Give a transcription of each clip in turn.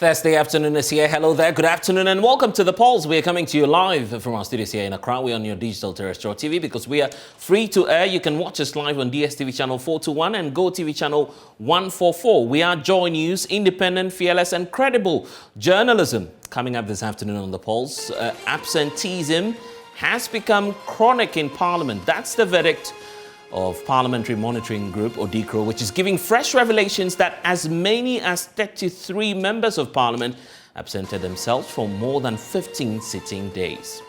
Thursday afternoon is here. Hello there. Good afternoon and welcome to The Pulse. We are coming to you live from our studios here in Accra. We are on your digital terrestrial TV because we are free to air. You can watch us live on DSTV channel 421 and Go TV channel 144. We are JoyNews, independent, fearless and credible journalism. Coming up this afternoon on The Pulse, absenteeism has become chronic in Parliament. That's the verdict of Parliamentary Monitoring Group, or DCRO, which is giving fresh revelations that as many as 33 members of Parliament absented themselves for more than 15 sitting days.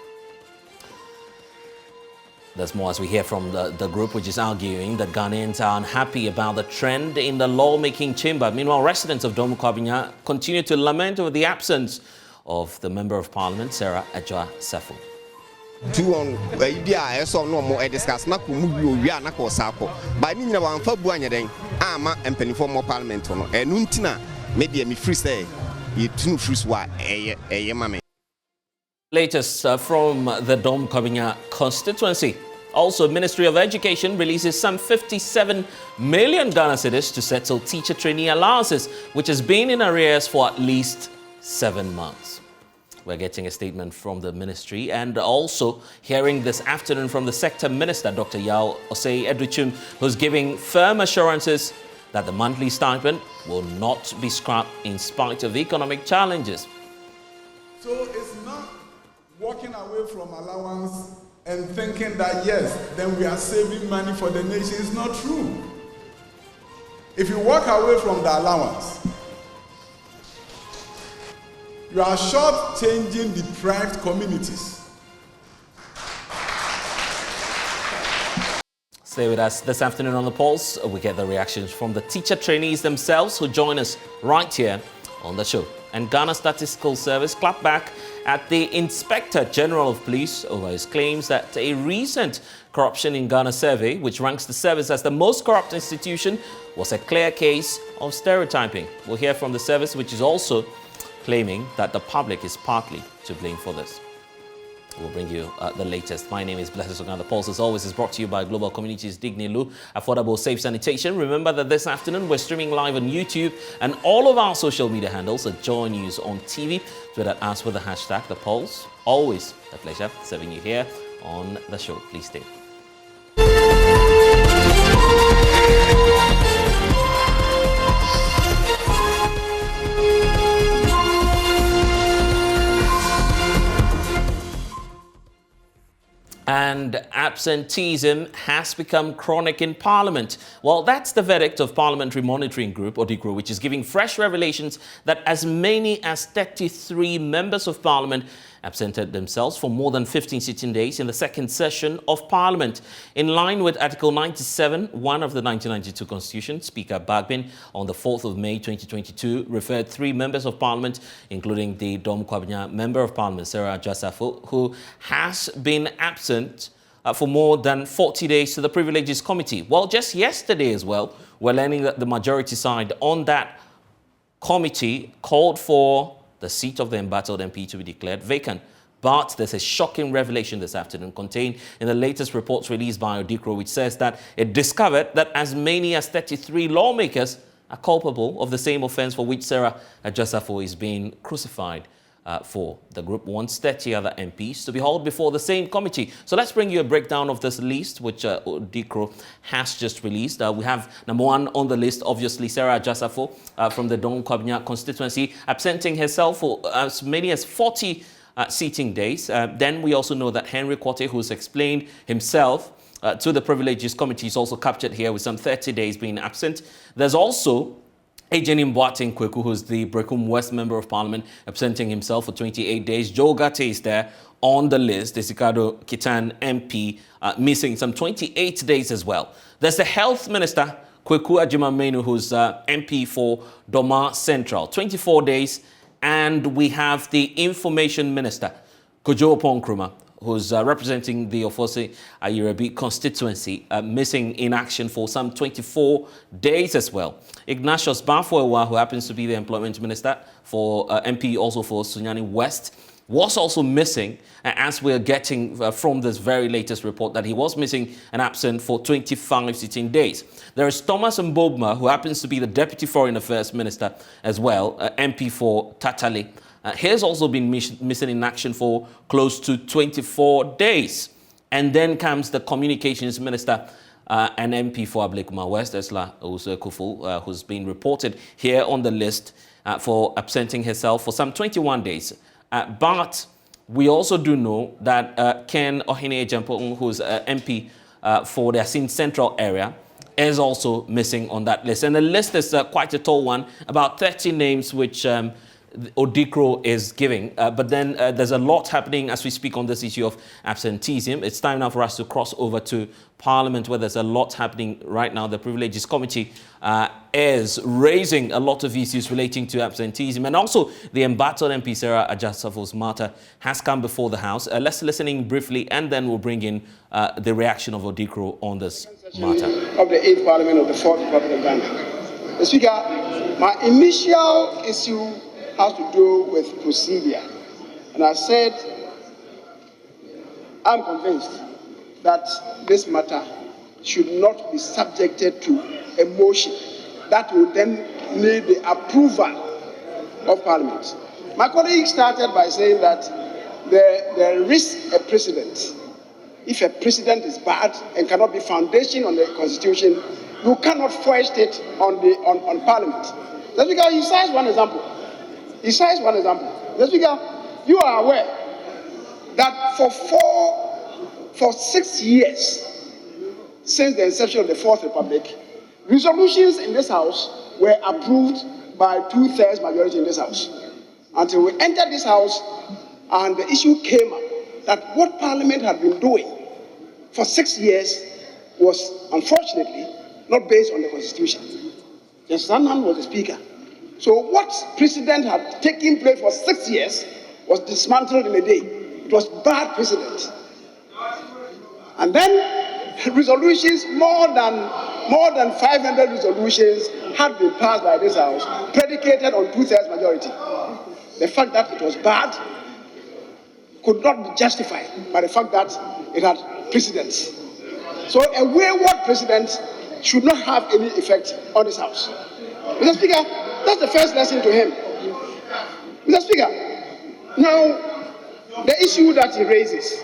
There's more as we hear from the group, which is arguing that Ghanaians are unhappy about the trend in the lawmaking chamber. Meanwhile, residents of Dom Kwabena continue to lament over the absence of the Member of Parliament, Sarah Adjoa-Safo. Two on idea so no more discuss na ko mu wi na ko sako ba ni nyina wan fa buanya den ama empanifo mo parliament no enu ntina media me free say you tunu free wa eye mame. Latest from the Dom Kwabena constituency. Also, Ministry of Education releases some 57 million Ghana cedis to settle teacher trainee allowances, which has been in arrears for at least 7 months. We're getting a statement from the ministry and also hearing this afternoon from the sector minister, Dr. Yao Osei Edrichum, who's giving firm assurances that the monthly stipend will not be scrapped in spite of economic challenges. So it's not walking away from allowance and thinking that yes, then we are saving money for the nation. It's not true. If you walk away from the allowance, you are short-changing deprived communities. Stay with us this afternoon on The Pulse. We get the reactions from the teacher trainees themselves who join us right here on the show. And Ghana Statistical Service clapped back at the Inspector General of Police over his claims that a recent corruption in Ghana survey, which ranks the service as the most corrupt institution, was a clear case of stereotyping. We'll hear from the service, which is also claiming that the public is partly to blame for this. We'll bring you the latest. My name is Blessed Sogah. The Pulse, as always, is brought to you by Global Communities Dignilu, affordable, safe sanitation. Remember that this afternoon we're streaming live on YouTube and all of our social media handles at JoyNews on TV. Twitter us with the hashtag The Pulse. Always a pleasure serving you here on the show. Please stay. And absenteeism has become chronic in Parliament. Well, that's the verdict of Parliamentary Monitoring Group, or DCRO, which is giving fresh revelations that as many as 33 members of Parliament absented themselves for more than 15 sitting days in the second session of Parliament. In line with Article 97, 1 of the 1992 Constitution, Speaker Bagbin on the 4th of May 2022 referred 3 members of Parliament, including the Dom Kwabena Member of Parliament, Sarah Adjoa-Safo, who has been absent for more than 40 days to the Privileges Committee. Well, just yesterday as well, we're learning that the majority side on that committee called for the seat of the embattled MP to be declared vacant. But there's a shocking revelation this afternoon contained in the latest reports released by DCRO, which says that it discovered that as many as 33 lawmakers are culpable of the same offense for which Sarah Adjoa-Safo is being crucified for. The group wants 30 other MPs to be hauled before the same committee. So let's bring you a breakdown of this list, which DCRO has just released. We have number 1 on the list, obviously, Sarah Adjoa-Safo from the Dom Kwabena constituency, absenting herself for as many as 40 seating days. Then we also know that Henry Quartey, who's explained himself to the Privileges Committee, is also captured here with some 30 days being absent. There's also Ejenim Boateng Kweku, who's the Brekum West Member of Parliament, absenting himself for 28 days. Joe Gate is there on the list. The Sikado Kitan MP missing some 28 days as well. There's the Health Minister, Kweku Ajimamenu, who's MP for Doma Central, 24 days. And we have the Information Minister, Kojo Ponkruma, who's representing the Ofose Ayirabi constituency, missing in action for some 24 days as well. Ignatius Bafoewa, who happens to be the Employment Minister for MP also for Sunyani West, was also missing, as we're getting from this very latest report, that he was missing and absent for 25 sitting days. There is Thomas Mbobma, who happens to be the Deputy Foreign Affairs Minister as well, MP for Tatale. He has also been missing in action for close to 24 days. And then comes the Communications Minister and MP for Ablekuma West, Esla Owusu-Kufu, who's been reported here on the list for absenting herself for some 21 days. But we also do know that Ken Ohene-Ejempo, who's MP for the Asin Central area, is also missing on that list. And the list is quite a tall one, about 30 names which Odikro is giving. But then there's a lot happening as we speak on this issue of absenteeism. It's time now for us to cross over to Parliament, where there's a lot happening right now. The Privileges Committee is raising a lot of issues relating to absenteeism. And also the embattled MP Sarah Ajasafo's matter has come before the House. Let's listen in briefly, and then we'll bring in the reaction of Odikro on this matter. Of the 8th Parliament of the 4th Republic of Ghana. Mr. Speaker, my initial issue has to do with procedure. And I said, I'm convinced that this matter should not be subjected to a motion that will then need the approval of Parliament. My colleague started by saying that there is a precedent. If a precedent is bad and cannot be foundation on the Constitution, you cannot foist it on Parliament. That's because he cites one example. The Speaker, you are aware that for 6 years since the inception of the 4th Republic, resolutions in this House were approved by 2/3 majority in this House. Until we entered this House and the issue came up that what Parliament had been doing for 6 years was unfortunately not based on the Constitution. Justice Annan was the Speaker. So what precedent had taken place for 6 years was dismantled in a day. It was bad precedent. And then resolutions, more than 500 resolutions had been passed by this House, predicated on 2/3 majority. The fact that it was bad could not be justified by the fact that it had precedents. So a wayward precedent should not have any effect on this House. Mr. Speaker, that's the first lesson to him. Mr. Speaker, now the issue that he raises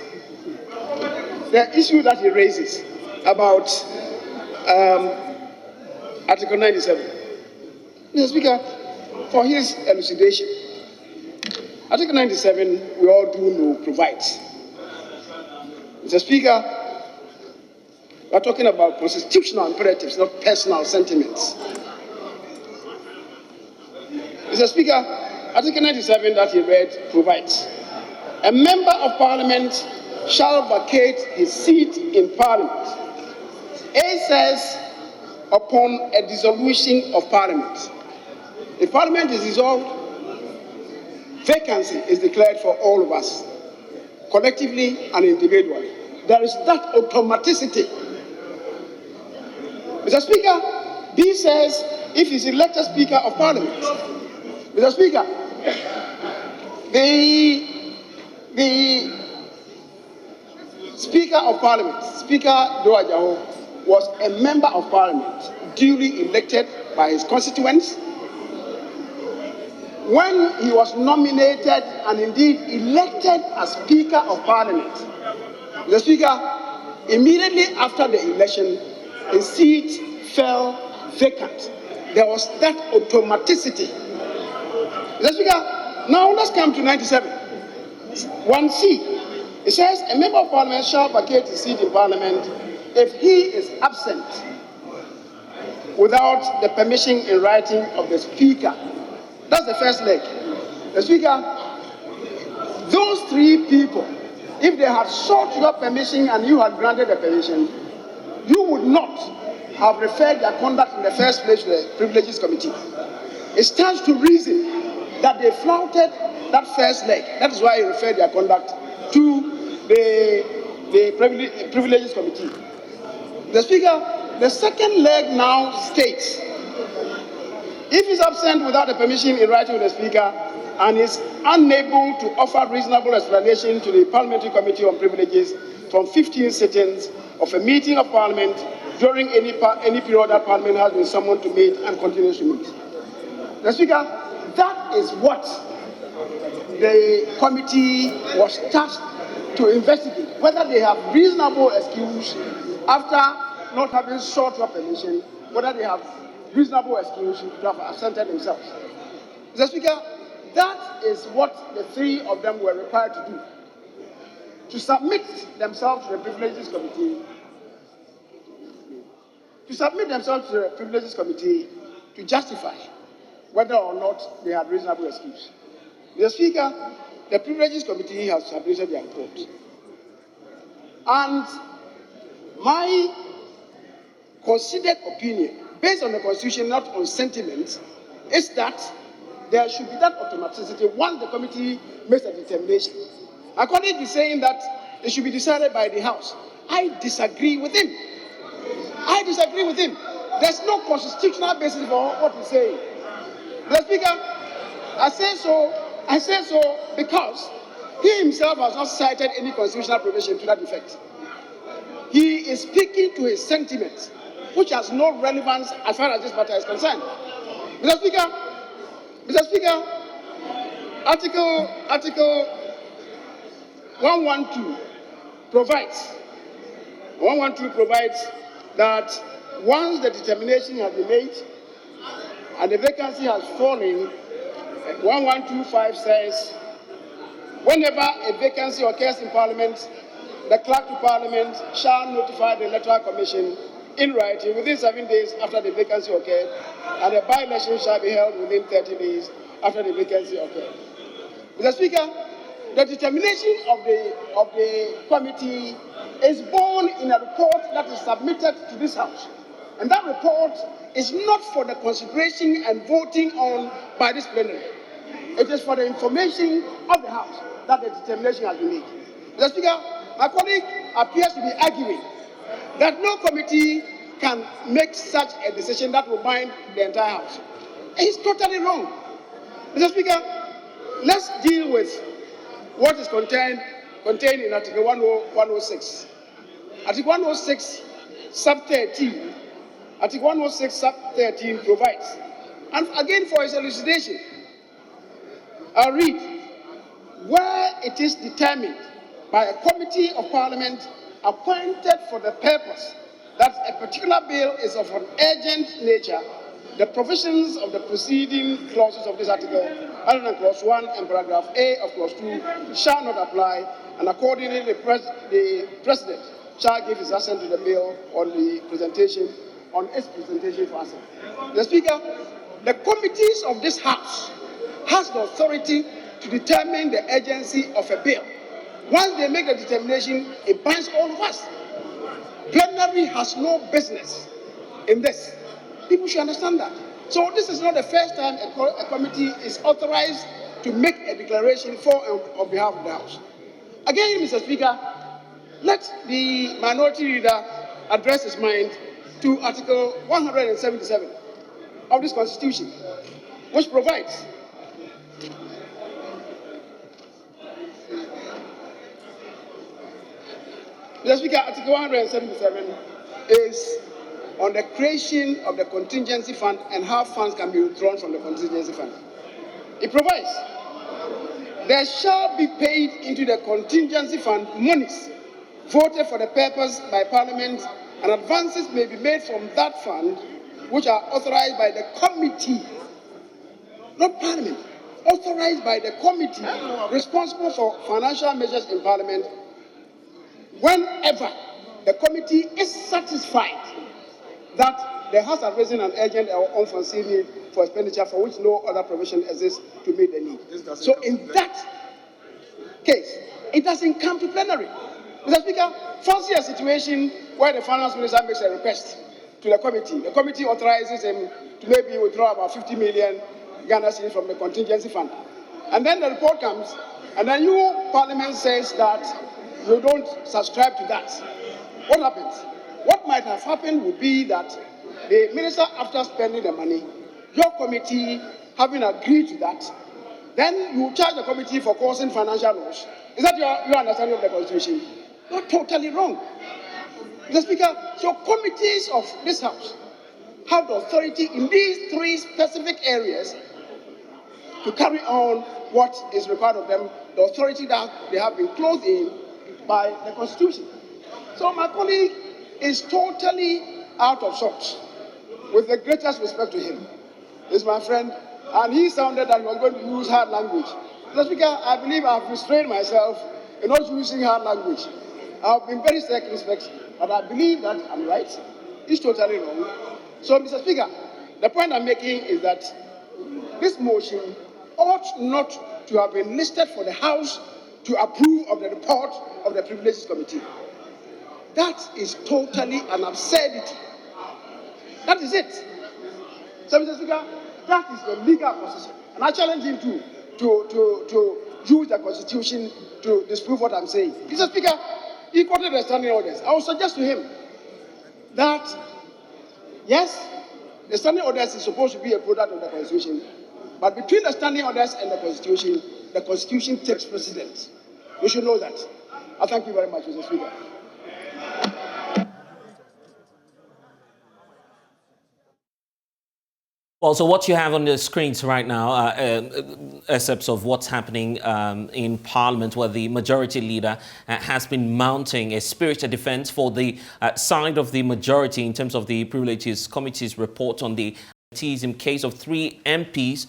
about Article 97. Mr. Speaker, for his elucidation, Article 97, we all do know, provides. Mr. Speaker, we are talking about constitutional imperatives, not personal sentiments. Mr. Speaker, Article 97 that he read provides, a member of Parliament shall vacate his seat in Parliament. A says, upon a dissolution of Parliament. If Parliament is dissolved, vacancy is declared for all of us, collectively and individually. There is that automaticity. Mr. Speaker, B says, if he's elected Speaker of Parliament. Mr. Speaker, the Speaker of Parliament, Speaker Doajaho, was a member of Parliament, duly elected by his constituents. When he was nominated and indeed elected as Speaker of Parliament, the Speaker, immediately after the election, his seat fell vacant. There was that automaticity. The Speaker, now let's come to 97. 1C. It says, a member of Parliament shall vacate his seat in Parliament if he is absent without the permission in writing of the Speaker. That's the first leg. The Speaker, those three people, if they had sought your permission and you had granted the permission, you would not have referred their conduct in the first place to the Privileges Committee. It stands to reason that they flouted that first leg. That is why you referred their conduct to the Privileges Committee. The Speaker, the second leg now states, if he's absent without the permission in writing of the Speaker, and is unable to offer reasonable explanation to the Parliamentary Committee on Privileges from 15 sittings of a meeting of Parliament during any period that Parliament has been summoned to meet and continues to meet. Mr. Speaker, that is what the committee was tasked to investigate, whether they have reasonable excuse after not having sought your permission, whether they have reasonable excuse to have absented themselves. Mr. Speaker, that is what the three of them were required to do, to submit themselves to the Privileges Committee, to justify whether or not they had reasonable excuse. Mr. Speaker, the Privileges Committee has submitted their report. And my considered opinion, based on the Constitution, not on sentiment, is that there should be that automaticity once the committee makes a determination. My colleague is saying that it should be decided by the House. I disagree with him. There's no constitutional basis for what he's saying. Mr. Speaker, I say so because he himself has not cited any constitutional provision to that effect. He is speaking to his sentiments, which has no relevance as far as this matter is concerned. Mr. Speaker, Article 112 provides that once the determination has been made and the vacancy has fallen, 1125 says, whenever a vacancy occurs in Parliament, the Clerk to Parliament shall notify the Electoral Commission in writing within 7 days after the vacancy occurred, and a by-election shall be held within 30 days after the vacancy occurred. Mr. Speaker, the determination of the committee is born in a report that is submitted to this House. And that report is not for the consideration and voting on by this plenary. It is for the information of the House that the determination has been made. Mr. Speaker, my colleague appears to be arguing that no committee can make such a decision that will bind the entire House. He's totally wrong. Mr. Speaker, let's deal with what is contained in Article 106. Article 106, sub 13. Article 106, sub 13 provides, and again for his elucidation, I'll read, where it is determined by a committee of Parliament appointed for the purpose that a particular bill is of an urgent nature, the provisions of the preceding clauses of this article, other than clause 1 and paragraph A of clause 2, shall not apply, and accordingly the President shall give his assent to the bill on its presentation for assent. The Speaker, the committees of this House has the authority to determine the urgency of a bill. Once they make the determination, it binds all of us. Plenary has no business in this. People should understand that. So this is not the first time a committee is authorized to make a declaration on behalf of the House. Again, Mr. Speaker, let the minority leader address his mind to Article 177 of this Constitution, which provides Mr. Speaker, Article 177 is on the creation of the contingency fund and how funds can be withdrawn from the contingency fund. It provides, there shall be paid into the contingency fund monies voted for the purpose by Parliament, and advances may be made from that fund which are authorized by the committee, not Parliament, authorized by the committee responsible for financial measures in Parliament, whenever the committee is satisfied that there has arisen an urgent or unforeseen need for expenditure for which no other provision exists to meet the need. So in that case, it doesn't come to plenary. Mr. Speaker, fancy a situation where the finance minister makes a request to the committee authorizes him to maybe withdraw about 50 million Ghana cedis from the contingency fund. And then the report comes, and then you, Parliament, says that you don't subscribe to that. What happens? What might have happened would be that the minister, after spending the money, your committee, having agreed to that, then you charge the committee for causing financial loss. Is that your understanding of the Constitution? Not totally wrong. Mr. Speaker, so committees of this House have the authority in these three specific areas to carry on what is required of them, the authority that they have been clothed in by the Constitution. So my colleague is totally out of sorts, with the greatest respect to him. He's my friend, and he sounded that he was going to use hard language. Mr. Speaker, I believe I've restrained myself in not using hard language. I've been very circumspect, but I believe that I'm right. He's totally wrong. So, Mr. Speaker, the point I'm making is that this motion ought not to have been listed for the House to approve of the report of the Privileges Committee. That is totally an absurdity. That is it. So, Mr. Speaker, that is the legal position. And I challenge him to use the Constitution to disprove what I'm saying. Mr. Speaker, he quoted the standing orders. I will suggest to him that, yes, the standing orders is supposed to be a product of the Constitution, but between the standing orders and the Constitution takes precedence. We should know that. I thank you very much, Mr. Speaker. Well, so what you have on the screens right now are excerpts of what's happening in Parliament, where the majority leader has been mounting a spirited defense for the side of the majority in terms of the Privileges Committee's report on the absenteeism case of 3 MPs.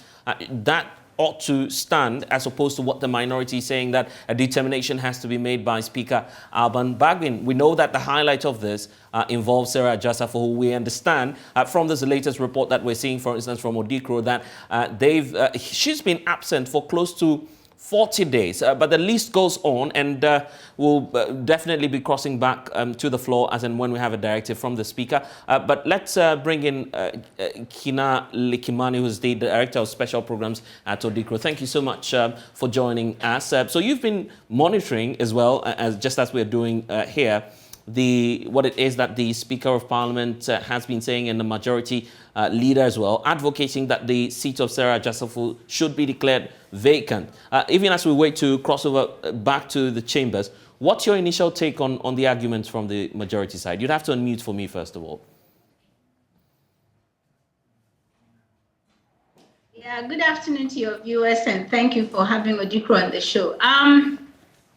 That ought to stand, as opposed to what the minority is saying, that a determination has to be made by Speaker Alban Bagbin. We know that the highlight of this involves Sarah Adjasafo, who we understand from this latest report that we're seeing, for instance, from Odikro, that she's been absent for close to 40 days, but the list goes on, and we'll definitely be crossing back to the floor as and when we have a directive from the Speaker. But let's bring in Kina Likimani, who's the Director of Special Programs at Odikro. Thank you so much for joining us. So you've been monitoring as well, just as we're doing here, what it is that the Speaker of Parliament has been saying, and the majority leader as well, advocating that the seat of Sarah Adjasafo should be declared vacant. Even as we wait to cross over back to the chambers, what's your initial take on the arguments from the majority side? You'd have to unmute for me, first of all. Yeah, good afternoon to your viewers, and thank you for having Odikro on the show.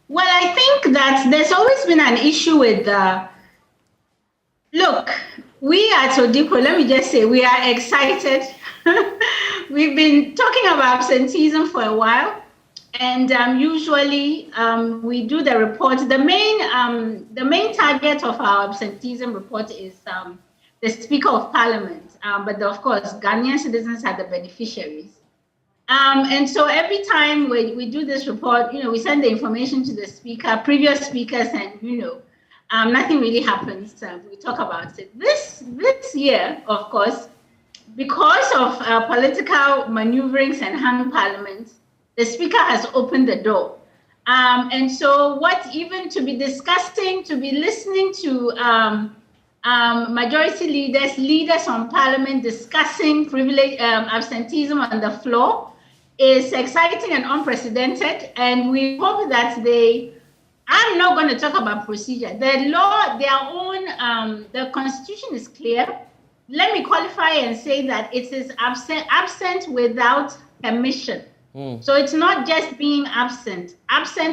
Well, I think that there's always been an issue with look, we at Odikro, let me just say, we are excited. We've been talking about absenteeism for a while, and usually we do the report. The main target of our absenteeism report is the Speaker of Parliament, but of course, Ghanaian citizens are the beneficiaries. And so every time we do this report, we send the information to the Speaker, previous speakers, and nothing really happens. We talk about it. This year, of course, because of political maneuverings and hung Parliament, the Speaker has opened the door. And so even to be discussing, to be listening to majority leaders on Parliament discussing absenteeism on the floor is exciting and unprecedented. And we hope that I'm not going to talk about procedure. The law, the Constitution is clear. Let me qualify and say that it is absent without permission. So it's not just being absent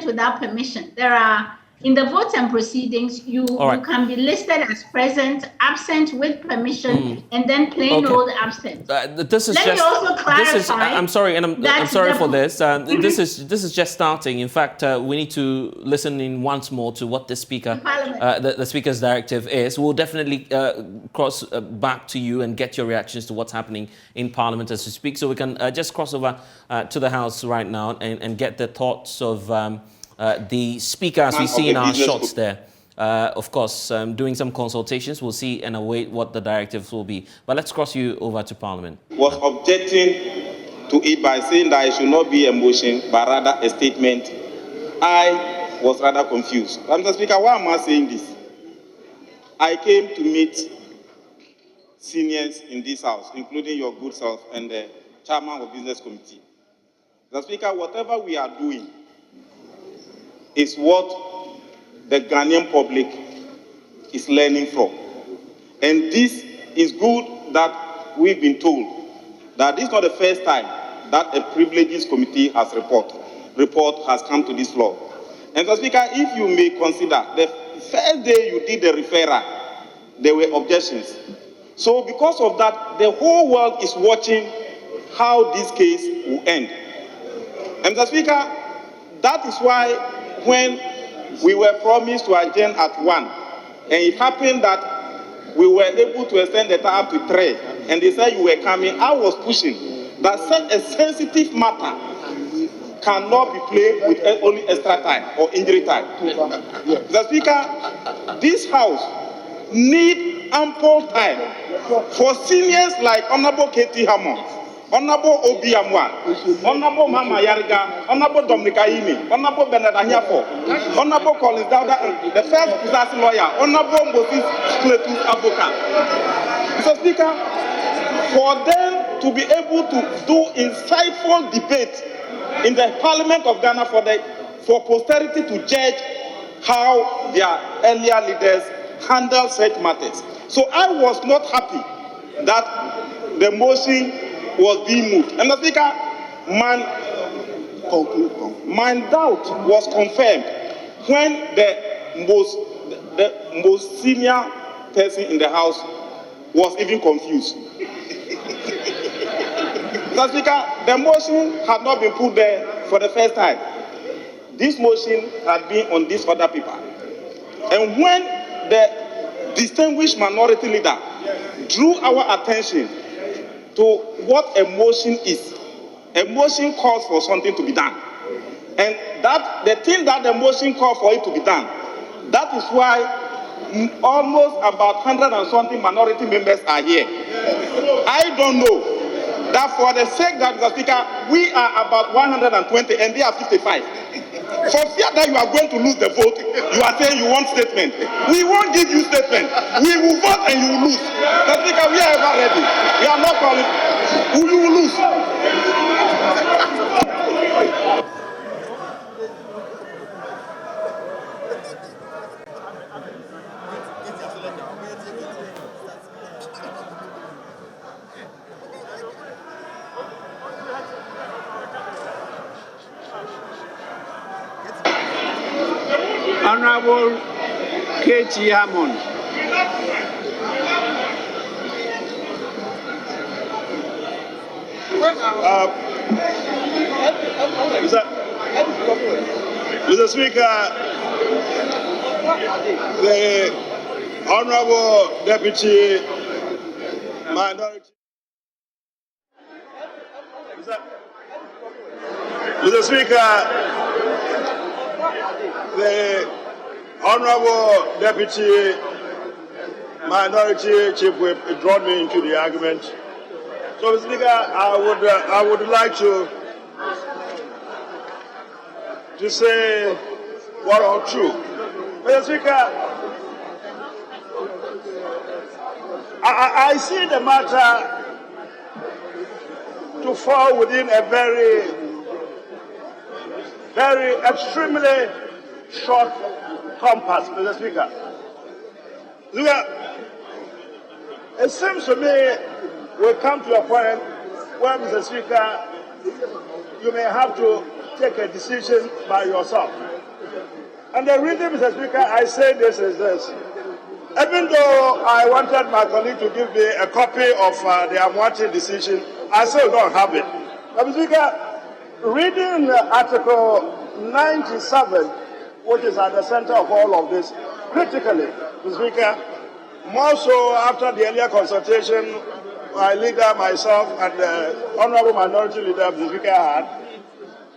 without permission. There are, in the votes and proceedings, you can be listed as present, absent with permission, and then plain old absent. Let me also clarify. I'm sorry, and I'm sorry for this. This is just starting. In fact, we need to listen in once more to what the Speaker, the Speaker's directive is. We'll definitely cross back to you and get your reactions to what's happening in Parliament as we speak. So we can just cross over to the House right now and get the thoughts of the Speaker, as we see in our shots there. Of course, doing some consultations. We'll see and await what the directives will be. But let's cross you over to Parliament. Was objecting to it by saying that it should not be a motion, but rather a statement. I was rather confused. Mr. Speaker, why am I saying this? I came to meet seniors in this House, including your good self and the chairman of the Business Committee. Mr. Speaker, whatever we are doing is what the Ghanaian public is learning from. And this is good that we've been told that this is not the first time that a privileges committee has report has come to this floor. And Mr. Speaker, if you may consider, the first day you did the referral, there were objections. So because of that, the whole world is watching how this case will end. And Mr. Speaker, that is why when we were promised to adjourn at 1, and it happened that we were able to extend the time up to 3, and they said you were coming, I was pushing that such a sensitive matter cannot be played with only extra time or injury time. Mr. Speaker, this House needs ample time for seniors like Honorable Katie Hammond, Honorable Obi Amwa, Honorable Mama Yarga, Honorable Dominica Imi, Honorable Bernard Anyafo, Honorable Collins Dowda, and the first possessing lawyer, Honorable Moses Cletus Advocate. Mr. Speaker, for them to be able to do insightful debate in the Parliament of Ghana for posterity to judge how their earlier leaders handle such matters. So I was not happy that the motion was being moved. And the Speaker, my doubt was confirmed when the most senior person in the House was even confused. Mr. Speaker, the motion had not been put there for the first time. This motion had been on this other paper. And when the distinguished minority leader drew our attention to what a motion is, a motion calls for something to be done. And that the thing that the motion calls for it to be done, that is why almost about 100 and something minority members are here. I don't know that for the sake that, Mr. Speaker, we are about 120 and they are 55. For fear that you are going to lose the vote, you are saying you want statement. We won't give you statement. We will vote and you will lose. Mr. Speaker, we are ever ready. We are not calling. You will lose. Honorable Katie Hammond. Mr. Speaker, the Honorable Deputy Minority. Mr. Speaker, the Honorable Deputy Minority Chief Whip drawn me into the argument. So, Mr. Speaker, I would like to say one or two. Mr. Speaker, I see the matter to fall within a very extremely short compass, Mr. Speaker. It seems to me we come to a point where, Mr. Speaker, you may have to take a decision by yourself. And the reason, Mr. Speaker, I say this is this. Even though I wanted my colleague to give me a copy of the Amwati decision, I still don't have it. But, Mr. Speaker, reading Article 97, which is at the center of all of this, critically, Mr. Speaker, more so after the earlier consultation my leader, myself, and the Honorable Minority Leader, Mr. Speaker, had,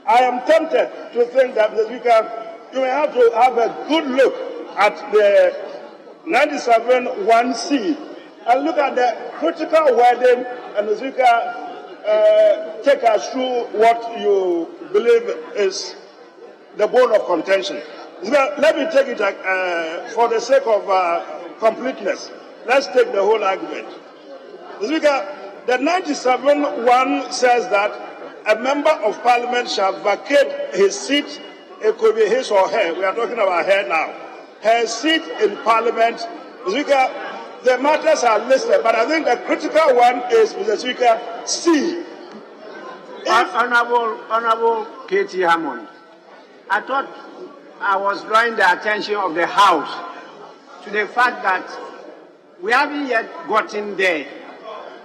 I am tempted to think that, Mr. Speaker, you may have to have a good look at the 97(1)(c) and look at the critical wording, and, Mr. Speaker, take us through what you believe is the bone of contention. Let me take it for the sake of completeness. Let's take the whole argument. Speaker, the 97(1) says that a member of parliament shall vacate his seat, it could be his or her, we are talking about her now, her seat in parliament. Mr. Speaker, the matters are listed, but I think the critical one is, Mr. Speaker, C. Honorable K.T. Hammond, I thought I was drawing the attention of the House to the fact that we haven't yet gotten there.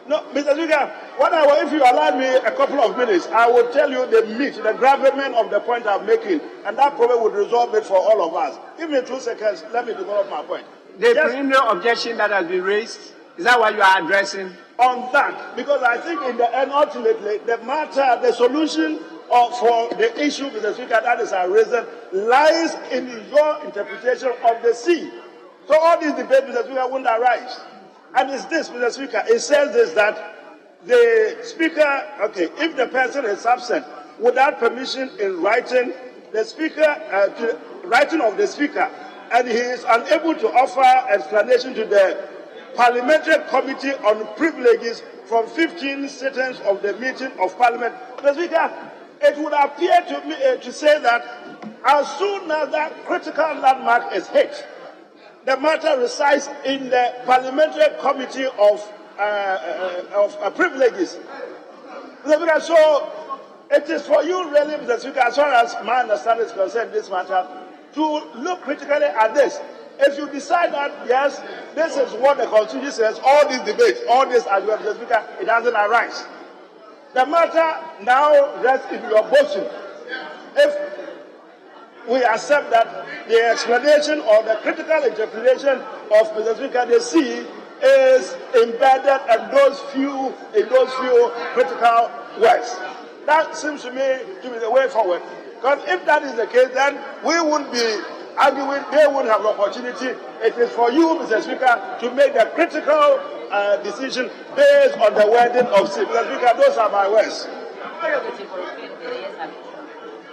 No, Mr. Speaker, if you allow me a couple of minutes, I will tell you the gravamen of the point I'm making, and that probably would resolve it for all of us. Give me 2 seconds, let me develop my point. The preliminary objection that has been raised, is that what you are addressing? On that, because I think in the end, ultimately, the solution for the issue, Mr. Speaker, that is arisen, lies in your interpretation of the C. So all these debates, Mr. Speaker, won't arise. And it's this, Mr. Speaker, it says this, that the Speaker, if the person is absent without permission in writing, the Speaker, writing of the Speaker, and he is unable to offer explanation to the Parliamentary Committee on Privileges from 15 sittings of the meeting of Parliament. Mr. Speaker, it would appear to me to say that as soon as that critical landmark is hit, the matter resides in the Parliamentary Committee of Privileges. Mr. Speaker, so it is for you really, Mr. Speaker, as far as my understanding is concerned, this matter, to look critically at this. If you decide that, yes, this is what the Constitution says, all these debates, all this as well, Mr. Speaker, it doesn't arise. The matter now rests in your motion. If we accept that the explanation or the critical interpretation of Mr. Speaker, the C, is embedded in those few critical words. That seems to me to be the way forward. Because if that is the case, then we wouldn't be arguing, they wouldn't have the opportunity. It is for you, Mr. Speaker, to make the critical decision based on the wording of C. Mr. Speaker, those are my words.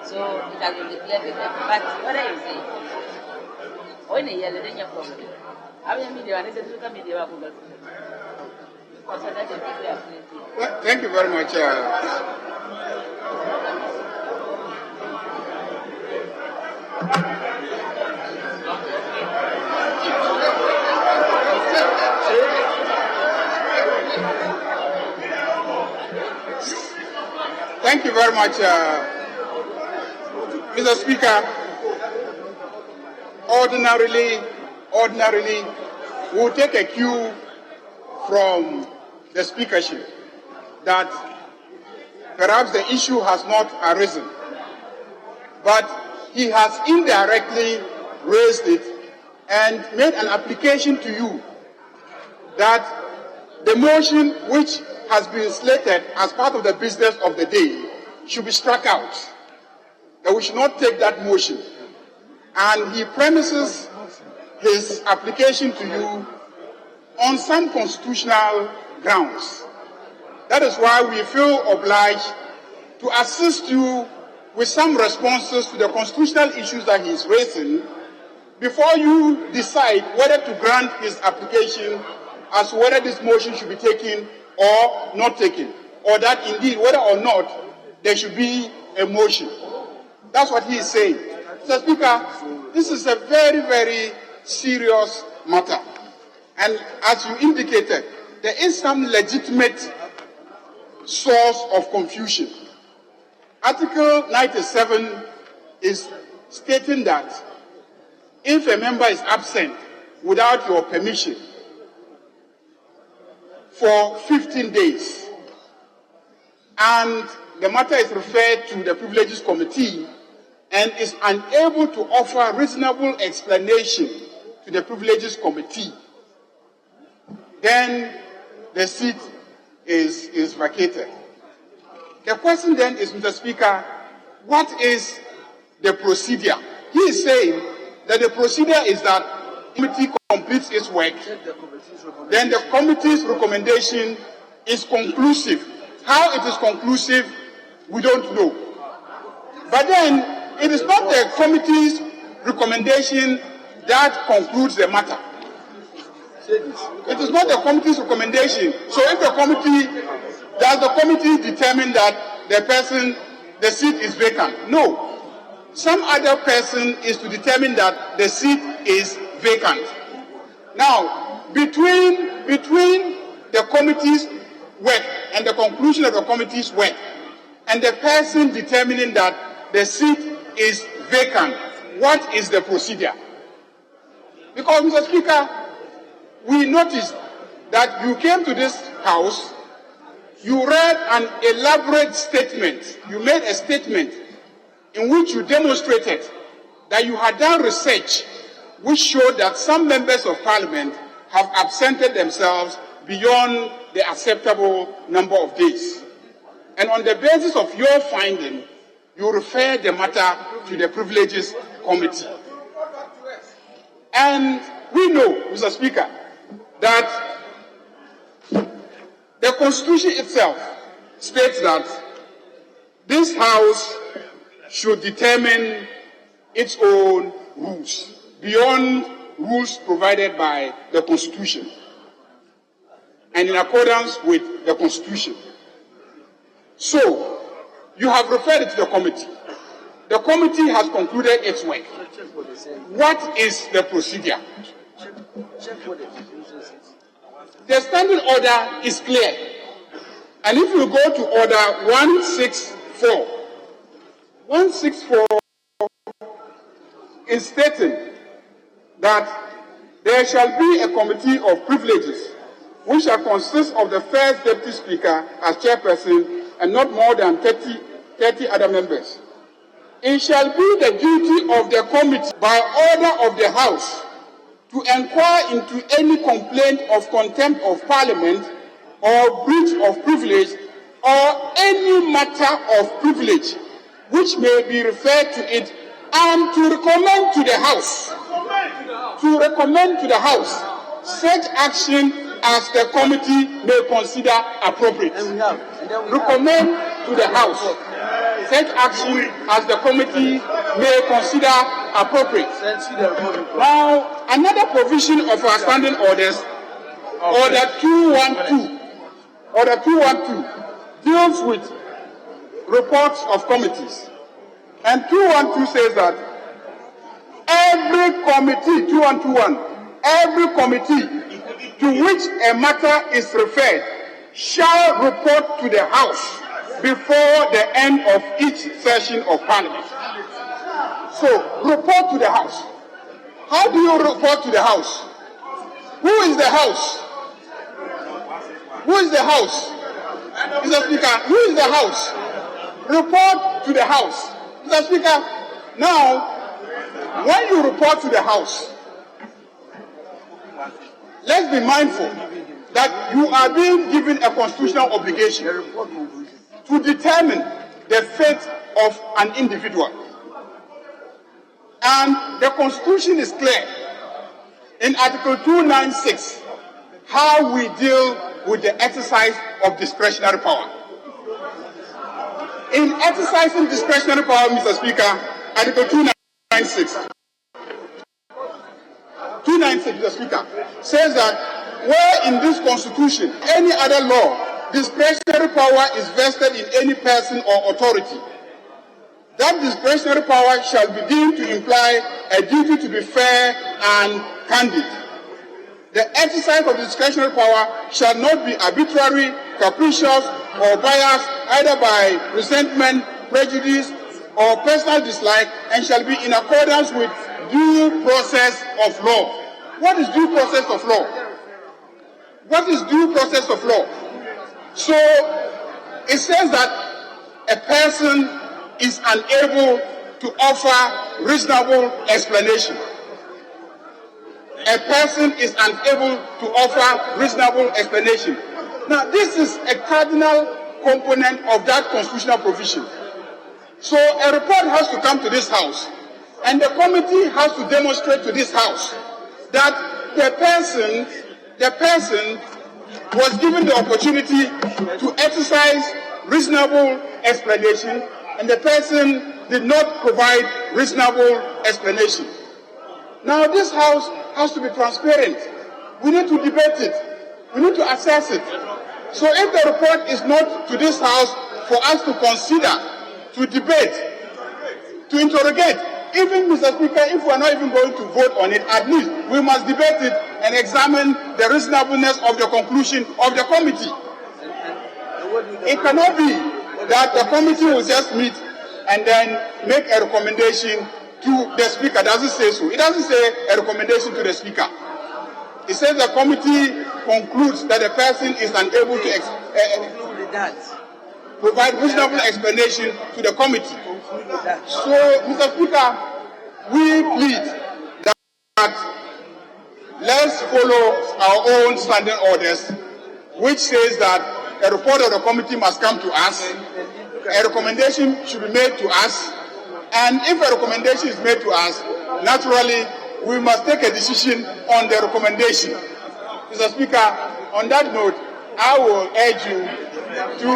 So it has been declared, but what are you saying? When you yell, then you problem. I mean, media, and it's a media. Thank you very much. Thank you very much, Mr. Speaker. Ordinarily, we'll take a cue from the speakership that perhaps the issue has not arisen, but he has indirectly raised it and made an application to you that the motion which has been slated as part of the business of the day should be struck out, that we should not take that motion. And he premises his application to you on some constitutional grounds. That is why we feel obliged to assist you with some responses to the constitutional issues that he is raising before you decide whether to grant his application as to whether this motion should be taken or not taken, or that indeed whether or not there should be a motion. That's what he is saying. Mr. Speaker, this is a very, very serious matter. And as you indicated, there is some legitimate source of confusion. Article 97 is stating that if a member is absent without your permission for 15 days, and the matter is referred to the Privileges Committee and is unable to offer reasonable explanation to the Privileges Committee, then the seat is vacated. The question then is, Mr. Speaker, what is the procedure? He is saying that the procedure is that the committee completes its work, then the committee's recommendation is conclusive. How it is conclusive, we don't know. But then, it is not the committee's recommendation that concludes the matter. It is not the committee's recommendation. So if the committee, does the committee determine that the seat is vacant. No. Some other person is to determine that the seat is vacant. Now, between the committee's work and the conclusion of the committee's work, and the person determining that the seat is vacant, what is the procedure? Because, Mr. Speaker, we noticed that you came to this house, you read an elaborate statement, you made a statement in which you demonstrated that you had done research which showed that some members of parliament have absented themselves beyond the acceptable number of days. And on the basis of your finding, you refer the matter to the Privileges Committee. And we know, Mr. Speaker, that the Constitution itself states that this House should determine its own rules beyond rules provided by the Constitution and in accordance with the Constitution. So, you have referred it to the committee. The committee has concluded its work. What is the procedure? The standing order is clear. And if you go to order 164 is stating that there shall be a committee of privileges which shall consist of the first deputy speaker as chairperson and not more than 30 other members. It shall be the duty of the committee by order of the House to inquire into any complaint of contempt of Parliament or breach of privilege or any matter of privilege which may be referred to it, and to recommend to the House such action as the committee may consider appropriate. Recommend to the House such action as the committee may consider appropriate. Now, another provision of our standing orders, Order 212, deals with reports of committees. And 212 says that every committee, 2121, every committee to which a matter is referred shall report to the House before the end of each session of Parliament. So, report to the House. How do you report to the House? Who is the House? Who is the House? Mr. Speaker, who is the House? Report to the House. Mr. Speaker, now, when you report to the House, let's be mindful that you are being given a constitutional obligation to determine the fate of an individual. And the Constitution is clear in Article 296 how we deal with the exercise of discretionary power. In exercising discretionary power, Mr. Speaker, Article 296, Mr. Speaker, says that where in this Constitution, any other law, discretionary power is vested in any person or authority, that discretionary power shall be deemed to imply a duty to be fair and candid. The exercise of discretionary power shall not be arbitrary, capricious, or biased either by resentment, prejudice, or personal dislike, and shall be in accordance with due process of law. What is due process of law? What is due process of law? So, it says that a person is unable to offer reasonable explanation. A person is unable to offer reasonable explanation. Now, this is a cardinal component of that constitutional provision. So, a report has to come to this House, and the committee has to demonstrate to this House that the person was given the opportunity to exercise reasonable explanation, and the person did not provide reasonable explanation. Now, this House has to be transparent. We need to debate it. We need to assess it. So if the report is not to this House for us to consider, to debate, to interrogate. Even, Mr. Speaker, if we are not even going to vote on it, at least we must debate it and examine the reasonableness of the conclusion of the committee. It cannot be that the committee will just meet and then make a recommendation to the Speaker. It doesn't say so. It doesn't say a recommendation to the Speaker. It says the committee concludes that the person is unable to provide reasonable explanation to the committee. So, Mr. Speaker, we plead that let's follow our own standing orders, which says that a report of the committee must come to us, a recommendation should be made to us, and if a recommendation is made to us, naturally, we must take a decision on the recommendation. Mr. Speaker, on that note, I will urge you to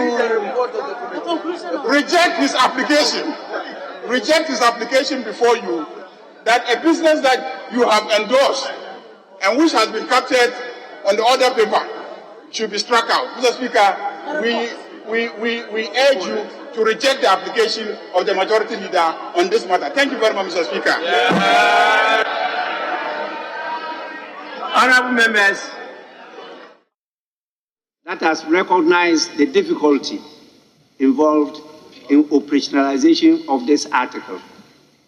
reject his application before you, that a business that you have endorsed and which has been captured on the order paper should be struck out. Mr. Speaker, we urge you to reject the application of the majority leader on this matter. Thank you very much, Mr. Speaker. Honorable members, that has recognized the difficulty involved in operationalization of this article.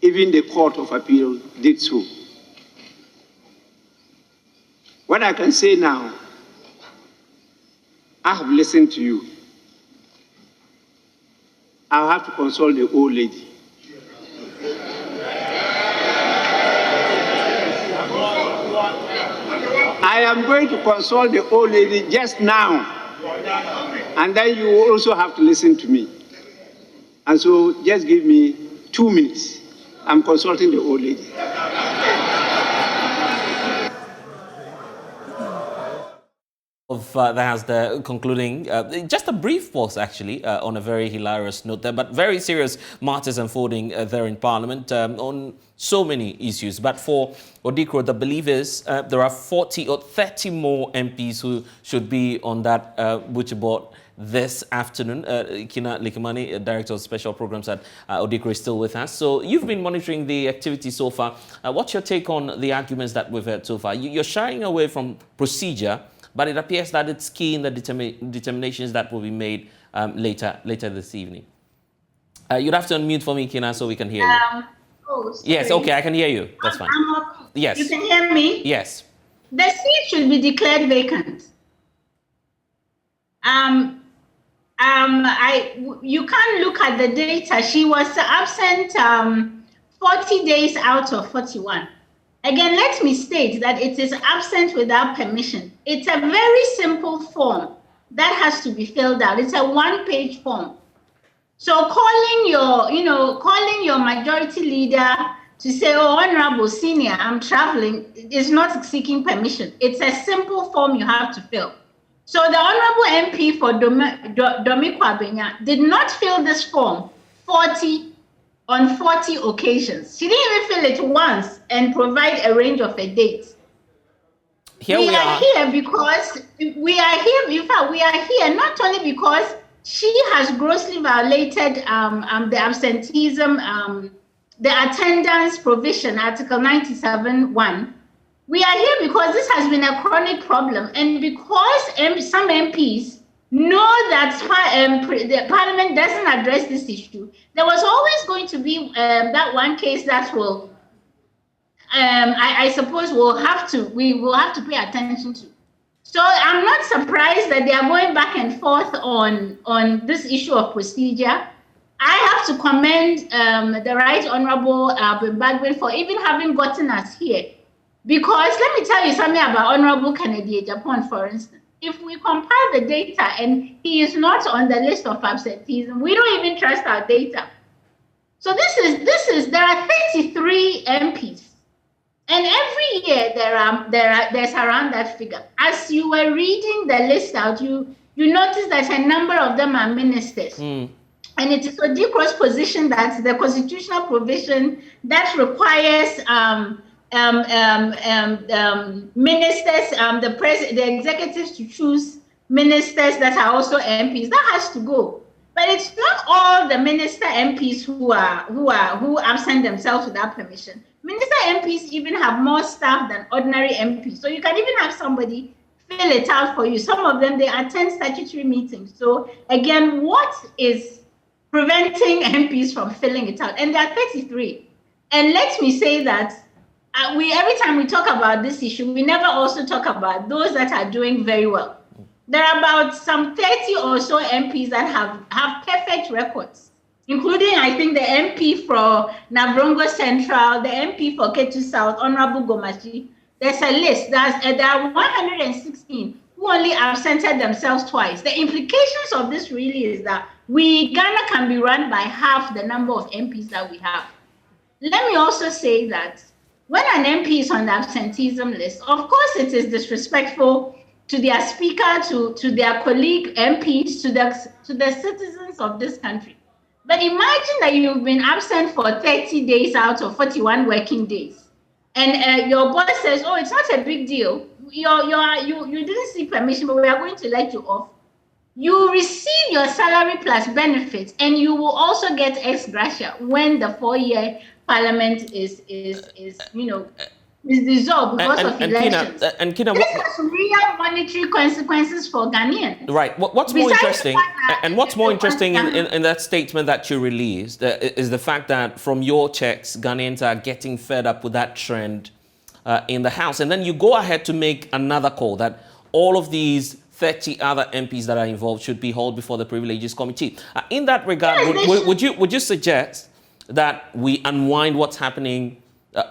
Even the Court of Appeal did so. What I can say now, I have listened to you. I'll have to consult the old lady. I am going to consult the old lady just now, and then you will also have to listen to me. And so just give me 2 minutes. I'm consulting the old lady. That has the concluding, just a brief pause actually, on a very hilarious note there, but very serious matters unfolding there in Parliament on so many issues. But for Odikro, the belief is there are 40 or 30 more MPs who should be on that butcher board this afternoon. Kina Likimani, Director of Special Programs at Odikro, is still with us. So you've been monitoring the activity so far. What's your take on the arguments that we've heard so far? You're shying away from procedure, but it appears that it's key in the determinations that will be made later this evening. You'd have to unmute for me, Kina, so we can hear you. Yes, okay, I can hear you. That's fine. Yes. You can hear me? Yes. The seat should be declared vacant. You can't look at the data. She was absent 40 days out of 41. Again, let me state that it is absent without permission. It's a very simple form that has to be filled out. It's a one-page form. So calling your majority leader to say, "Oh, Honorable Senior, I'm traveling," is not seeking permission. It's a simple form you have to fill. So the Honorable MP for Domi Kwabenya did not fill this form on 40 occasions. She didn't even fill it once and provide a range of a date. We are here because we are here. In fact, we are here not only because she has grossly violated the absenteeism, the attendance provision, Article 97(1). We are here because this has been a chronic problem, and because some MPs know that the Parliament doesn't address this issue. There was always going to be that one case that will, I suppose, we will have to pay attention to. So I'm not surprised that they are going back and forth on this issue of procedure. I have to commend the Right Honourable Bagwin for even having gotten us here. Because let me tell you something about Honourable Kennedy Japan, for instance. If we compile the data and he is not on the list of absenteeism, we don't even trust our data. So there are 33 MPs, and every year there's around that figure. As you were reading the list out, you notice that a number of them are ministers. And it is Odikro's position that the constitutional provision that requires ministers, the executives to choose ministers that are also MPs, that has to go. But it's not all the minister MPs who absent themselves without permission. Minister MPs even have more staff than ordinary MPs. So you can even have somebody fill it out for you. Some of them, they attend statutory meetings. So again, what is preventing MPs from filling it out? And there are 33. And let me say that every time we talk about this issue, we never also talk about those that are doing very well. There are about some 30 or so MPs that have perfect records, including, I think, the MP for Navrongo Central, the MP for Ketu South, Honorable Gomachi. There's a list. There are 116 who only absented themselves twice. The implications of this really is that Ghana can be run by half the number of MPs that we have. Let me also say that when an MP is on the absenteeism list, of course it is disrespectful to their speaker, to their colleague MPs, to the citizens of this country. But imagine that you've been absent for 30 days out of 41 working days. And your boss says, oh, it's not a big deal. You didn't seek permission, but we are going to let you off. You receive your salary plus benefits, and you will also get ex gratia when the 4-year parliament is dissolved because of elections. Kina, this has real monetary consequences for Ghanaians. Right. What's more interesting, and what's more interesting in that statement that you released is the fact that from your checks, Ghanaians are getting fed up with that trend in the House. And then you go ahead to make another call that all of these 30 other MPs that are involved should be hauled before the Privileges Committee. In that regard, yes, would you suggest that we unwind what's happening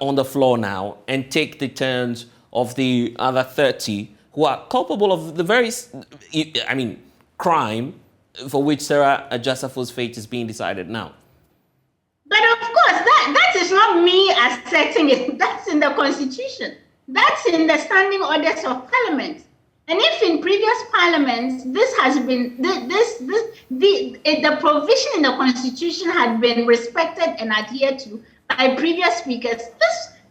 on the floor now and take the turns of the other 30 who are culpable of the very, crime for which Sarah Ajasafo's fate is being decided now? But of course, that is not me asserting it. That's in the Constitution. That's in the standing orders of Parliament. And if in previous parliaments this has been the provision in the Constitution had been respected and adhered to by previous speakers,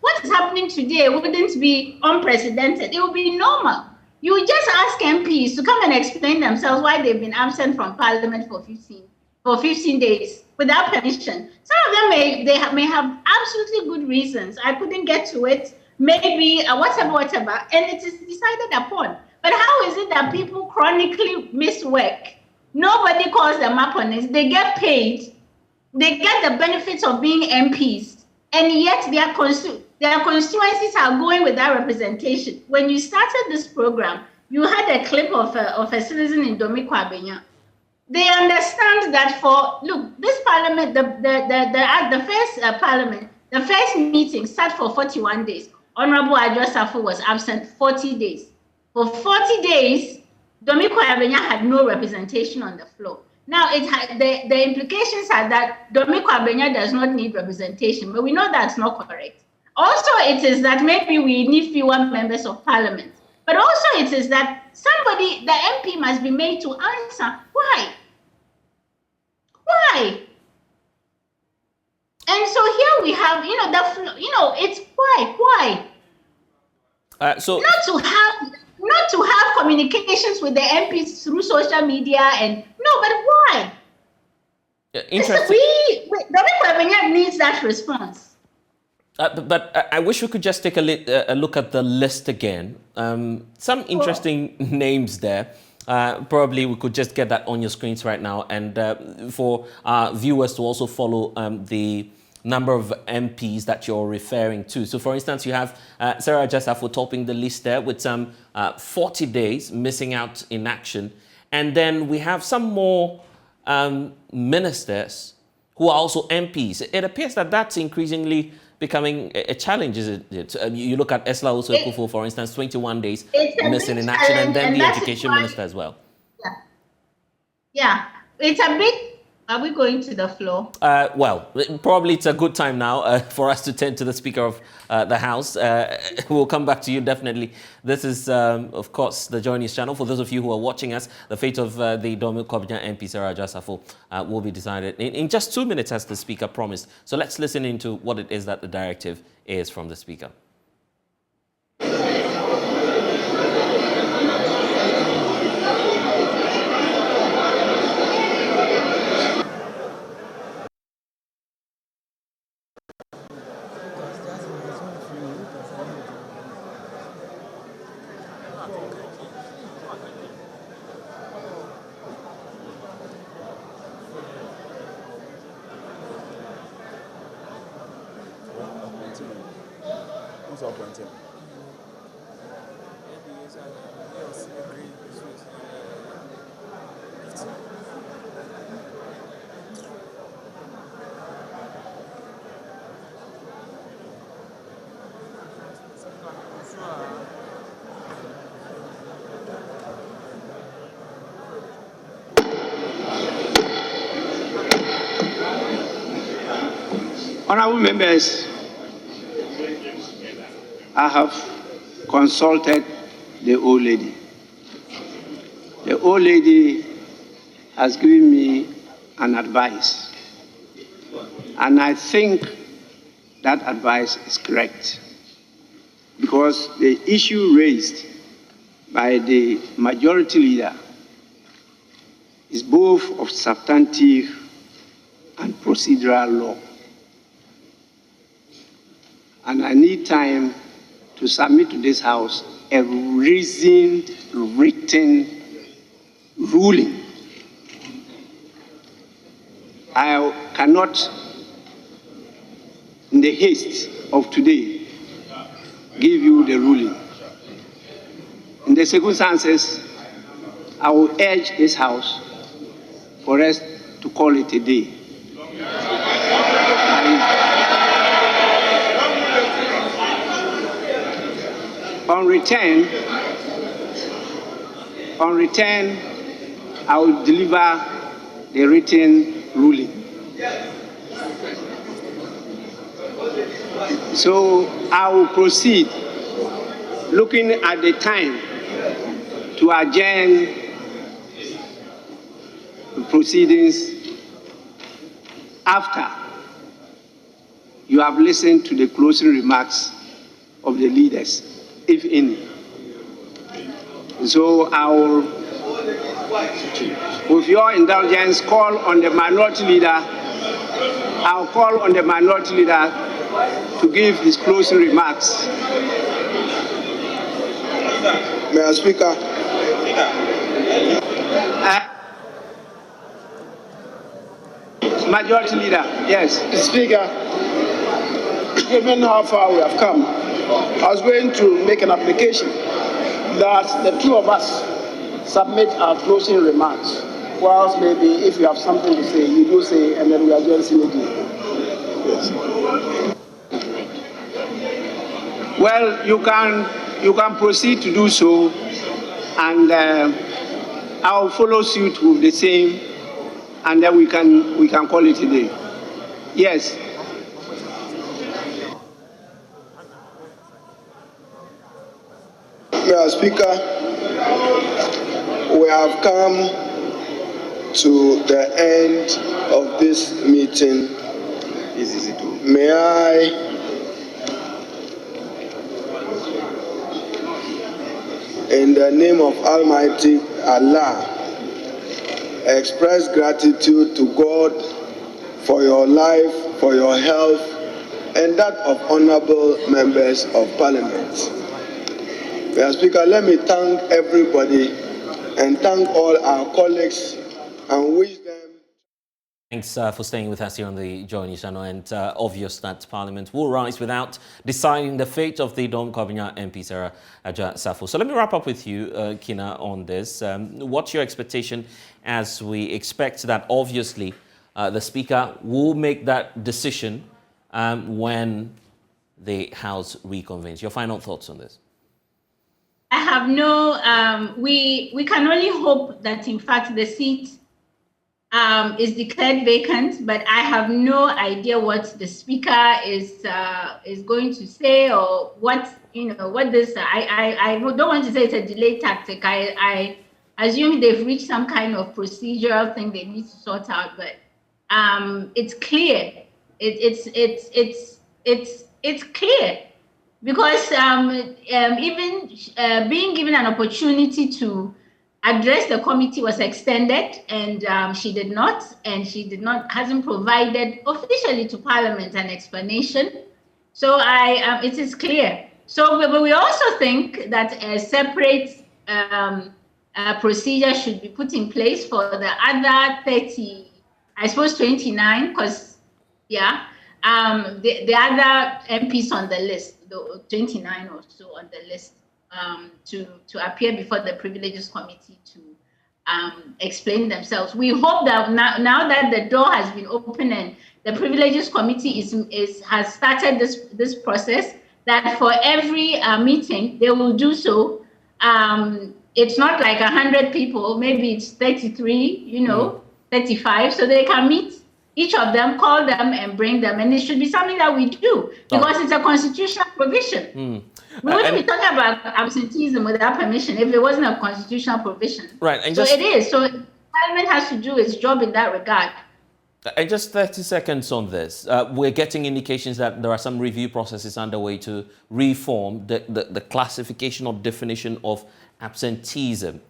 what is happening today wouldn't be unprecedented. It would be normal. You just ask MPs to come and explain themselves why they've been absent from Parliament for 15 days without permission. Some of them may have absolutely good reasons. I couldn't get to it. Maybe whatever, and it is decided upon. But how is it that people chronically miss work? Nobody calls them up on it. They get paid. They get the benefits of being MPs. And yet their constituencies are going without representation. When you started this program, you had a clip of a citizen in Domiko Abenya. They understand that this parliament, the first parliament, the first meeting sat for 41 days. Honorable Adjosafo was absent 40 days. For 40 days, Domiko Abenya had no representation on the floor. Now, the implications are that Domiko Abenya does not need representation, but we know that's not correct. Also, it is that maybe we need fewer members of parliament. But also, it is that the MP must be made to answer why. Why? And so here we have, it's why? Not to have communications with the MPs through social media but why? Interesting. Domiko Abenya needs that response. But I wish we could just take a look at the list again. Some interesting names there. Probably we could just get that on your screens right now, and for our viewers to also follow the number of MPs that you're referring to. So, for instance, you have Sarah Ajasafu topping the list there with some 40 days missing out in action. And then we have some more ministers who are also MPs. It appears that that's increasingly becoming a challenge, isn't it? You look at Esla Oso-Ekufo, for instance, 21 days missing in action, and then the education minister as well. Yeah, it's a big. Are we going to the floor? Well, probably it's a good time now for us to turn to the Speaker of the House. We'll come back to you, definitely. This is, of course, the JoyNews channel. For those of you who are watching us, the fate of the Domiko Abenya MP, Sarah Ajasafu, will be decided in just 2 minutes, as the Speaker promised. So let's listen into what it is that the directive is from the Speaker. Honorable members, I have consulted the old lady. The old lady has given me an advice, and I think that advice is correct, because the issue raised by the majority leader is both of substantive and procedural law. And I need time to submit to this House a reasoned, written ruling. I cannot, in the haste of today, give you the ruling. In the circumstances, I will urge this House for us to call it a day. On return, I will deliver the written ruling. So I will proceed, looking at the time, to adjourn the proceedings after you have listened to the closing remarks of the leaders, if any. So I will, with your indulgence, call on the minority leader. I'll call on the minority leader to give his closing remarks. Mr. Speaker. Majority leader, yes. Speaker, given how far we have come, I was going to make an application that the two of us submit our closing remarks, whilst maybe if you have something to say, you do say, and then we are just immediately. Yes. Well, you can proceed to do so, and I'll follow suit with the same, and then we can call it a day. Yes. Mr. Speaker, we have come to the end of this meeting. May I in the name of Almighty Allah express gratitude to God for your life, for your health, and that of honorable members of Parliament. Mr. Speaker, let me thank everybody and thank all our colleagues and wish them. Thanks for staying with us here on the JoyNews channel, and obvious that Parliament will rise without deciding the fate of the Dom Kobinya MP Sarah Aja Safo. So let me wrap up with you, Kina, on this. What's your expectation as we expect that obviously the Speaker will make that decision when the House reconvenes? Your final thoughts on this? I have no, we can only hope that in fact the seat is declared vacant, but I have no idea what the Speaker is going to say, or what, what this, I don't want to say it's a delay tactic. I assume they've reached some kind of procedural thing they need to sort out, but it's clear. It's clear. Because even being given an opportunity to address the committee was extended, and she did not, hasn't provided officially to Parliament an explanation. So it is clear So we also think that a separate procedure should be put in place for the other 30, I suppose 29, because, yeah, the other MPs on the list, the 29 or so on the list, to appear before the Privileges Committee to explain themselves. We hope that now that the door has been opened and the Privileges Committee has started this process, that for every meeting they will do so. It's not like 100 people, maybe it's 33, 35, so they can meet each of them, call them and bring them, and it should be something that we do because it's a constitutional provision. We wouldn't be talking about absenteeism without permission if it wasn't a constitutional provision. Right, and so it is. So Parliament has to do its job in that regard. And just 30 seconds on this. We're getting indications that there are some review processes underway to reform the classification or definition of absenteeism.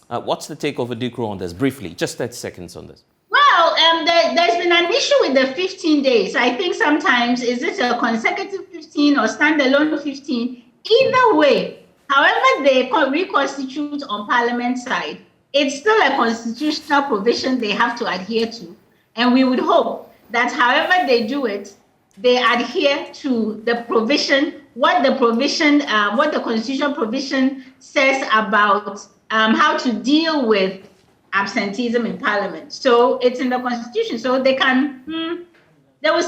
What's the take of Adikro on this? Briefly, just 30 seconds on this. Well, there's been an issue with the 15 days. I think sometimes, is it a consecutive 15 or standalone 15? Either way, however they reconstitute on Parliament side, it's still a constitutional provision they have to adhere to. And we would hope that however they do it, they adhere to the provision, what the constitutional provision says about how to deal with absenteeism in Parliament. So it's in the Constitution. So they can, we will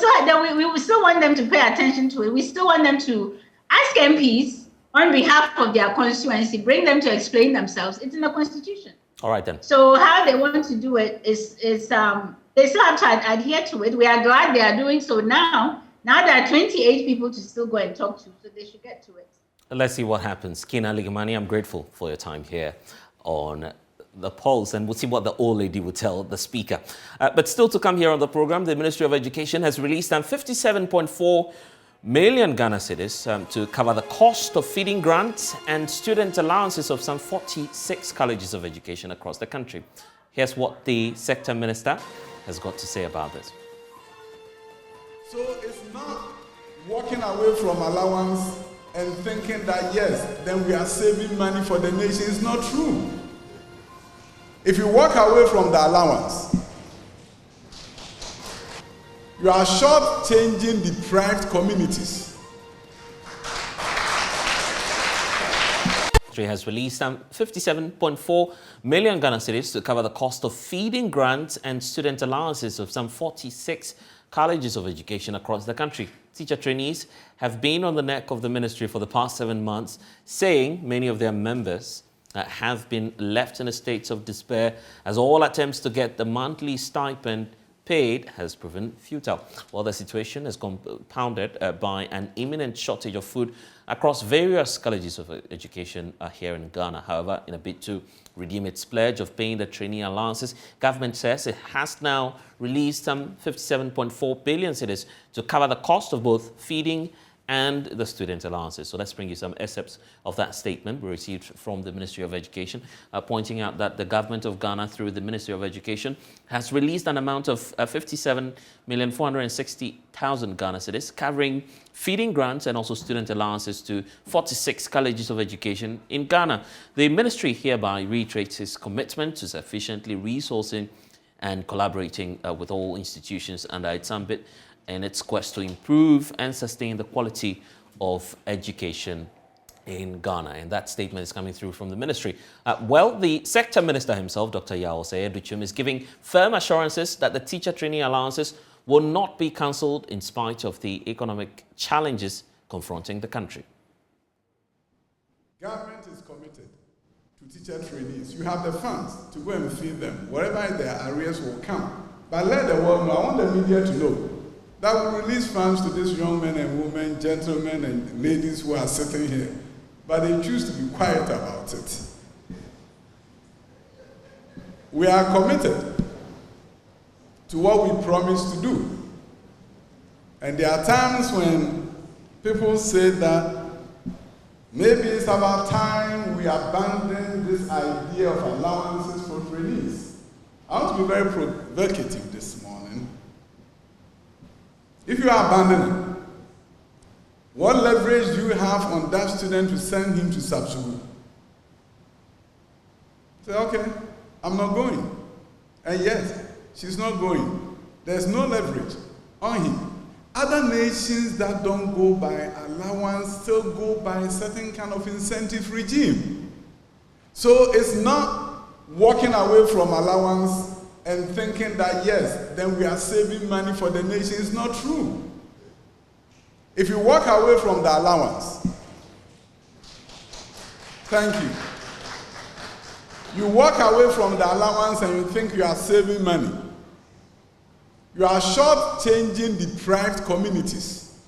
still want them to pay attention to it. We still want them to ask MPs on behalf of their constituency, bring them to explain themselves. It's in the Constitution. All right then. So how they want to do it is they still have to adhere to it. We are glad they are doing so now. Now there are 28 people to still go and talk to, so they should get to it. Let's see what happens. Kina Ligamani, I'm grateful for your time here on The Pulse, and we'll see what the old lady will tell the speaker. But still to come here on the program, the Ministry of Education has released 57.4 million Ghana cedis to cover the cost of feeding grants and student allowances of some 46 colleges of education across the country. Here's what the sector minister has got to say about this. So it's not walking away from allowance and thinking that, yes, then we are saving money for the nation. It's not true. If you walk away from the allowance, you are short-changing deprived communities. Has released 57.4 million Ghana cedis to cover the cost of feeding grants and student allowances of some 46 colleges of education across the country. Teacher trainees have been on the neck of the ministry for the past 7 months, saying many of their members have been left in a state of despair as all attempts to get the monthly stipend paid has proven futile. Well, the situation is compounded by an imminent shortage of food across various colleges of education here in Ghana. However, in a bid to redeem its pledge of paying the trainee allowances, government says it has now released some 57.4 billion cedis to cover the cost of both feeding and the student allowances. So let's bring you some excerpts of that statement we received from the Ministry of Education, pointing out that the government of Ghana, through the Ministry of Education, has released an amount of 57,460,000 Ghana cedis, covering feeding grants and also student allowances to 46 colleges of education in Ghana. The ministry hereby reiterates its commitment to sufficiently resourcing and collaborating with all institutions under its ambit in its quest to improve and sustain the quality of education in Ghana. And that statement is coming through from the ministry. Well, the sector minister himself, Dr. Yao Sayed-Duchum, is giving firm assurances that the teacher trainee allowances will not be cancelled in spite of the economic challenges confronting the country. Government is committed to teacher trainees. You have the funds to go and feed them. Wherever their arrears will come. But let the world know, I want the media to know, that will release funds to these young men and women, gentlemen and ladies who are sitting here. But they choose to be quiet about it. We are committed to what we promised to do. And there are times when people say that maybe it's about time we abandon this idea of allowances for trainees. I want to be very provocative this morning. If you are abandoning, What leverage do you have on that student to send him to sub-school? Say, okay, I'm not going. And yes, she's not going. There's no leverage on him. Other nations that don't go by allowance still go by a certain kind of incentive regime. So it's not walking away from allowance and thinking that yes, then we are saving money for the nation. It's not true. If you walk away from the allowance, thank you. You walk away from the allowance and you think you are saving money. You are short-changing deprived communities.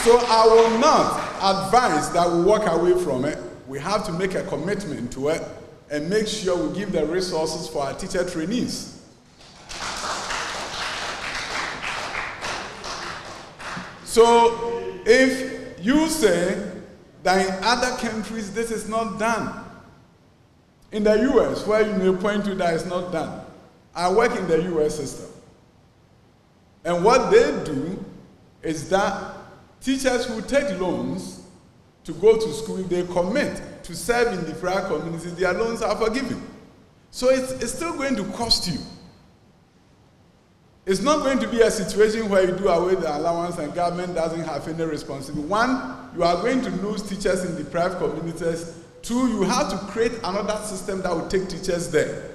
So I will not advise that we walk away from it. We have to make a commitment to it and make sure we give the resources for our teacher trainees. So if you say that in other countries this is not done, in the US, where you may point to that it's not done, I work in the US system. And what they do is that teachers who take loans to go to school, they commit to serve in deprived communities, their loans are forgiven. So it's still going to cost you. It's not going to be a situation where you do away the allowance and government doesn't have any responsibility. One, you are going to lose teachers in deprived communities. Two, you have to create another system that will take teachers there.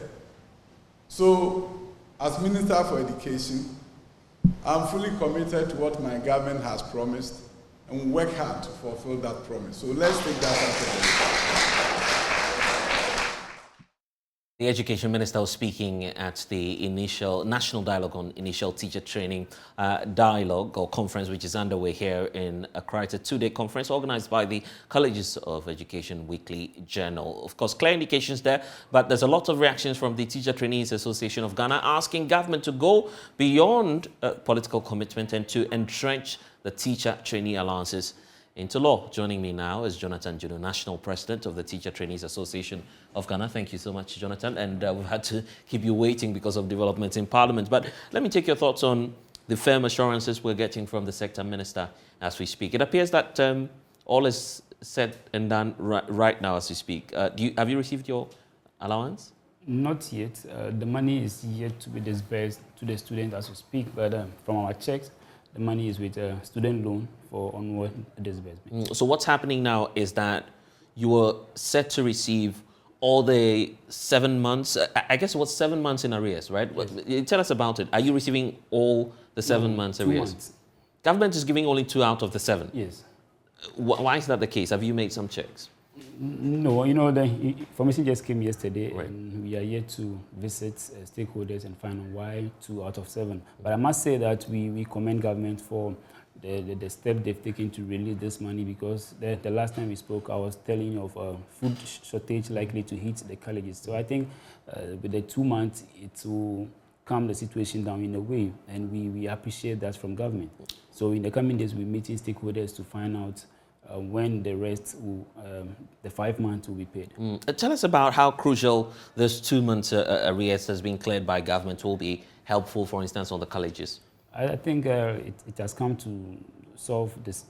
So, as Minister for Education, I'm fully committed to what my government has promised and will work hard to fulfill that promise. So let's take that as a The Education Minister was speaking at the initial National Dialogue on Initial Teacher Training Dialogue or Conference, which is underway here in Accra. It's a two-day conference organized by the Colleges of Education Weekly Journal. Of course, clear indications there, but there's a lot of reactions from the Teacher Trainees Association of Ghana asking government to go beyond political commitment and to entrench the teacher trainee allowances into law. Joining me now is Jonathan Juno, National President of the Teacher Trainees Association of Ghana. Thank you so much, Jonathan. And we've had to keep you waiting because of developments in Parliament. But let me take your thoughts on the firm assurances we're getting from the sector minister as we speak. It appears that all is said and done right now as we speak. Have you received your allowance? Not yet. The money is yet to be disbursed to the student as we speak. But from our checks, the money is with a student loan for onward disbursement. So what's happening now is that you were set to receive all the 7 months. I guess it was 7 months in arrears, right? Yes. Tell us about it. Are you receiving all the 7 months arrears? 2 months. Government is giving only 2 out of the 7. Yes. Why is that the case? Have you made some checks? No, you know, the information just came yesterday, right, and we are yet to visit stakeholders and find out why 2 out of 7. But I must say that we commend government for the step they've taken to release this money, because the last time we spoke, I was telling you of a food shortage likely to hit the colleges. So I think with the 2 months, it will calm the situation down in a way, and we appreciate that from government. So in the coming days, we're meeting stakeholders to find out when the rest, the 5 months will be paid. Tell us about how crucial this 2 months arrears has been cleared by government will be helpful, for instance, on the colleges. I think it has come to solve this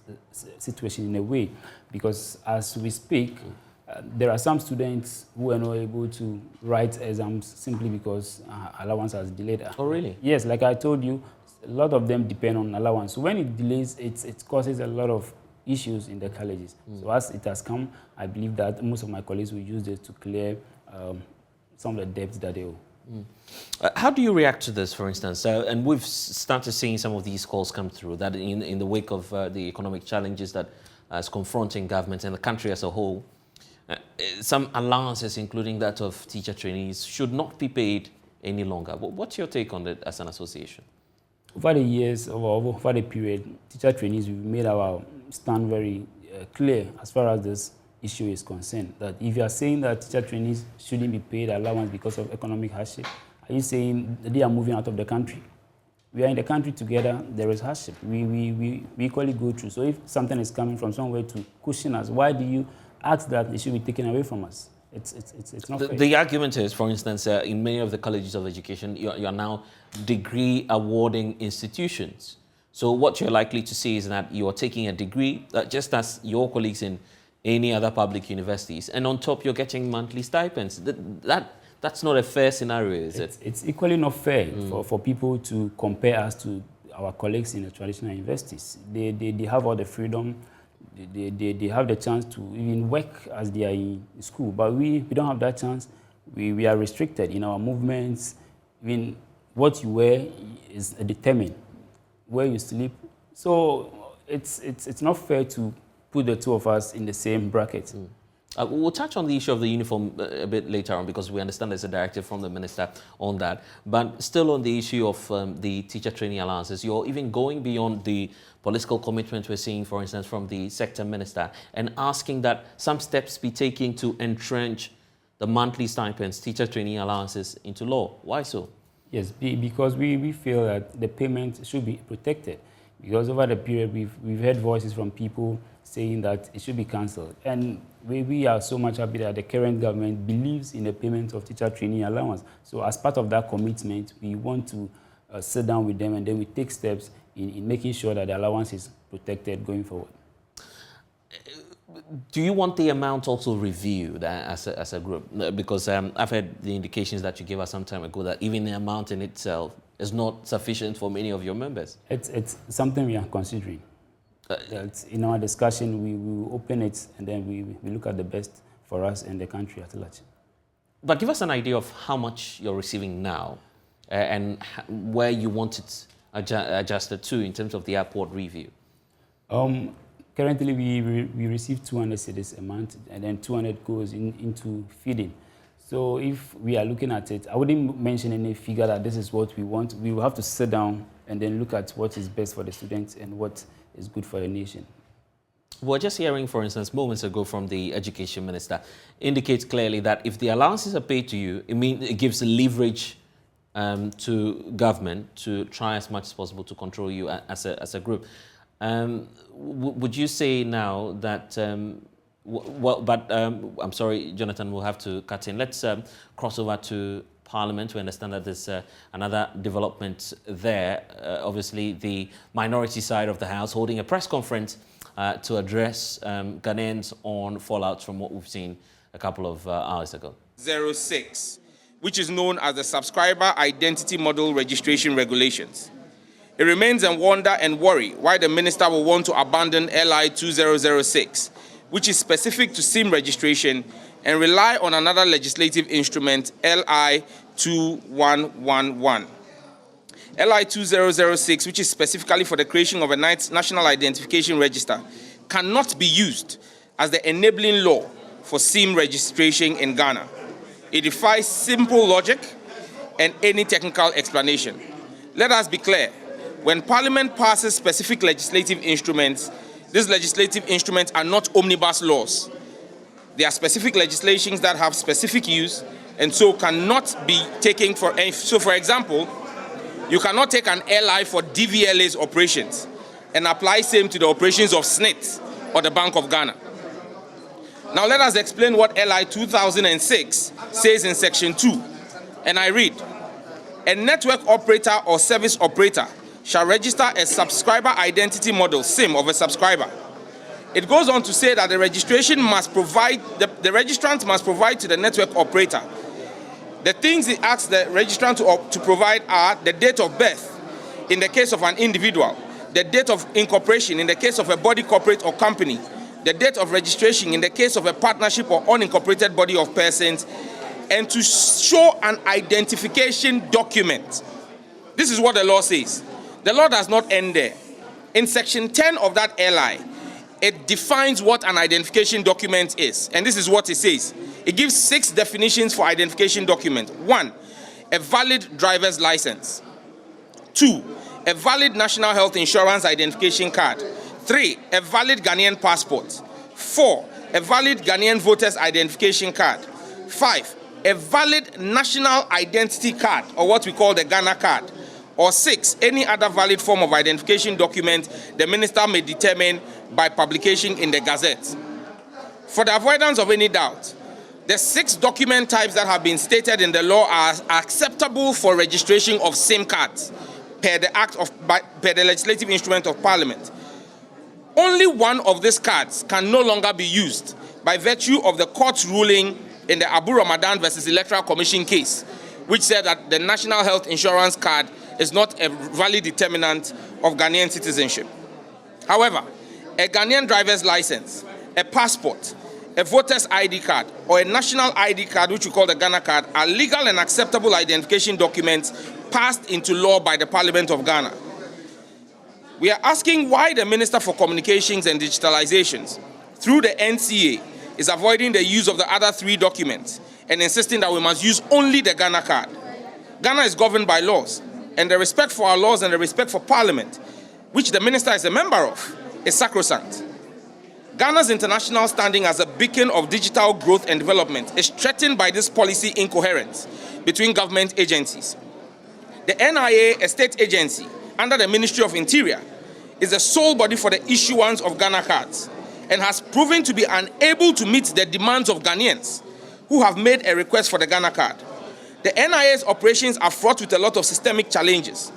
situation in a way, because as we speak, there are some students who are not able to write exams simply because allowance has delayed. Oh, really? Yes, like I told you, a lot of them depend on allowance. So when it delays, it causes a lot of issues in the colleges. So as it has come, I believe that most of my colleagues will use this to clear some of the debts that they owe. How do you react to this, for instance? And we've started seeing some of these calls come through, that in the wake of the economic challenges that is confronting government and the country as a whole, some allowances, including that of teacher trainees, should not be paid any longer. What's your take on it as an association? Over the years, over the period, teacher trainees, we've made our stand very clear as far as this issue is concerned. That if you are saying that teacher trainees shouldn't be paid allowance because of economic hardship, are you saying that they are moving out of the country? We are in the country together, there is hardship. We equally go through. So if something is coming from somewhere to cushion us, why do you ask that it should be taken away from us? it's not fair. The argument is, for instance, in many of the colleges of education, you are now degree awarding institutions. So what you're likely to see is that you are taking a degree, just as your colleagues in any other public universities, and on top you're getting monthly stipends. That's not a fair scenario, is it? It's equally not fair for people to compare us to our colleagues in the traditional universities. They have all the freedom. They have the chance to even work as they are in school, but we don't have that chance. We are restricted in our movements. Even what you wear is determined, where you sleep. So it's not fair to put the two of us in the same bracket. We'll touch on the issue of the uniform a bit later on, because we understand there's a directive from the minister on that. But still on the issue of the teacher trainee allowances, you're even going beyond the political commitment we're seeing, for instance, from the sector minister, and asking that some steps be taken to entrench the monthly stipends, teacher trainee allowances into law. Why so? Yes, because we feel that the payment should be protected. Because over the period, we've heard voices from people saying that it should be cancelled. And we are so much happy that the current government believes in the payment of teacher trainee allowance. So as part of that commitment, we want to sit down with them, and then we take steps in making sure that the allowance is protected going forward. Do you want the amount also reviewed as a group? Because I've heard the indications that you gave us some time ago that even the amount in itself is not sufficient for many of your members. It's something we are considering. In our discussion, we will open it, and then we look at the best for us and the country at large. But give us an idea of how much you're receiving now and where you want it adjusted to in terms of the upward review. Currently, we receive 200 cedis a month, and then 200 goes into feeding. So if we are looking at it, I wouldn't mention any figure that this is what we want. We will have to sit down and then look at what is best for the students and what is good for the nation. We're just hearing, for instance, moments ago from the education minister, indicates clearly that if the allowances are paid to you, it gives leverage to government to try as much as possible to control you as a group. Would you say now that, I'm sorry, Jonathan, we'll have to cut in. Let's cross over to Parliament. We understand that there's another development there. Obviously, the minority side of the House holding a press conference to address Ghanaians on fallout from what we've seen a couple of hours ago. 06, which is known as the Subscriber Identity Model Registration Regulations. It remains a wonder and worry why the minister will want to abandon LI 2006, which is specific to SIM registration, and rely on another legislative instrument, LI 2111. LI 2006, which is specifically for the creation of a national identification register, cannot be used as the enabling law for SIM registration in Ghana. It defies simple logic and any technical explanation. Let us be clear. When Parliament passes specific legislative instruments, these legislative instruments are not omnibus laws. They are specific legislations that have specific use and so cannot be taken for any. So, for example, you cannot take an LI for DVLA's operations and apply same to the operations of SNIT or the Bank of Ghana. Now, let us explain what LI 2006 says in Section 2. And I read, a network operator or service operator shall register a subscriber identity model, SIM, of a subscriber. It goes on to say that the registration must provide, the registrant must provide to the network operator. The things it asks the registrant to provide are the date of birth in the case of an individual, the date of incorporation in the case of a body corporate or company, the date of registration in the case of a partnership or unincorporated body of persons, and to show an identification document. This is what the law says. The law does not end there. In Section 10 of that LI, it defines what an identification document is. And this is what it says. It gives 6 definitions for identification document. 1, a valid driver's license. 2, a valid national health insurance identification card. 3, a valid Ghanaian passport. 4, a valid Ghanaian voter's identification card. 5, a valid national identity card, or what we call the Ghana card. Or 6, any other valid form of identification document the minister may determine by publication in the Gazette. For the avoidance of any doubt, The 6 document types that have been stated in the law are acceptable for registration of SIM cards per the legislative instrument of Parliament. Only one of these cards can no longer be used by virtue of the court's ruling in the Abu Ramadan versus Electoral Commission case, which said that the National Health Insurance card is not a valid determinant of Ghanaian citizenship. However, a Ghanaian driver's license, a passport, a voter's ID card, or a national ID card, which we call the Ghana card, are legal and acceptable identification documents passed into law by the Parliament of Ghana. We are asking why the Minister for Communications and Digitalizations, through the NCA, is avoiding the use of the other 3 documents and insisting that we must use only the Ghana card. Ghana is governed by laws, and the respect for our laws and the respect for Parliament, which the Minister is a member of, is sacrosanct. Ghana's international standing as a beacon of digital growth and development is threatened by this policy incoherence between government agencies. The NIA, a state agency under the Ministry of Interior, is the sole body for the issuance of Ghana cards and has proven to be unable to meet the demands of Ghanaians who have made a request for the Ghana card. The NIA's operations are fraught with a lot of systemic challenges.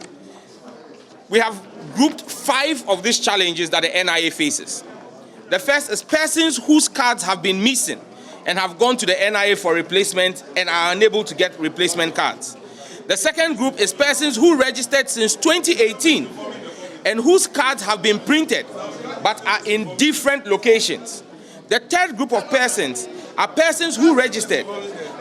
We have grouped 5 of these challenges that the NIA faces. The first is persons whose cards have been missing and have gone to the NIA for replacement and are unable to get replacement cards. The second group is persons who registered since 2018 and whose cards have been printed but are in different locations. The third group of persons are persons who registered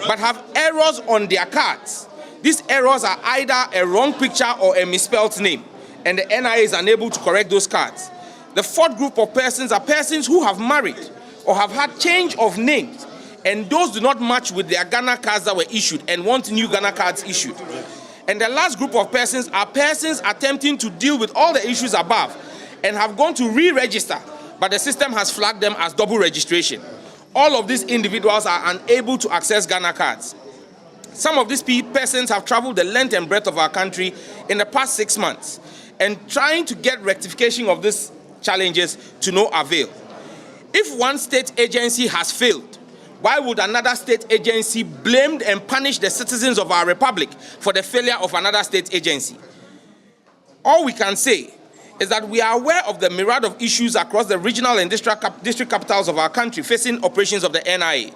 but have errors on their cards. These errors are either a wrong picture or a misspelled name, and the NIA is unable to correct those cards. The fourth group of persons are persons who have married or have had change of names, and those do not match with their Ghana cards that were issued and want new Ghana cards issued. And the last group of persons are persons attempting to deal with all the issues above and have gone to re-register, but the system has flagged them as double registration. All of these individuals are unable to access Ghana cards. Some of these persons have traveled the length and breadth of our country in the past 6 months and trying to get rectification of these challenges to no avail. If one state agency has failed, why would another state agency blame and punish the citizens of our republic for the failure of another state agency? All we can say is that we are aware of the myriad of issues across the regional and district capitals of our country facing operations of the NIA.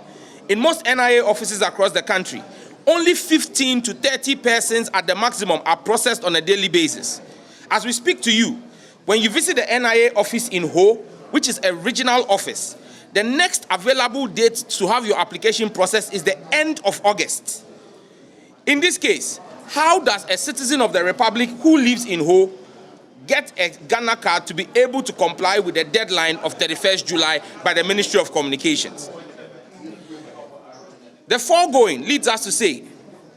In most NIA offices across the country, only 15 to 30 persons at the maximum are processed on a daily basis. As we speak to you, when you visit the NIA office in Ho, which is a regional office, the next available date to have your application processed is the end of August. In this case, how does a citizen of the Republic who lives in Ho get a Ghana card to be able to comply with the deadline of 31st July by the Ministry of Communications? The foregoing leads us to say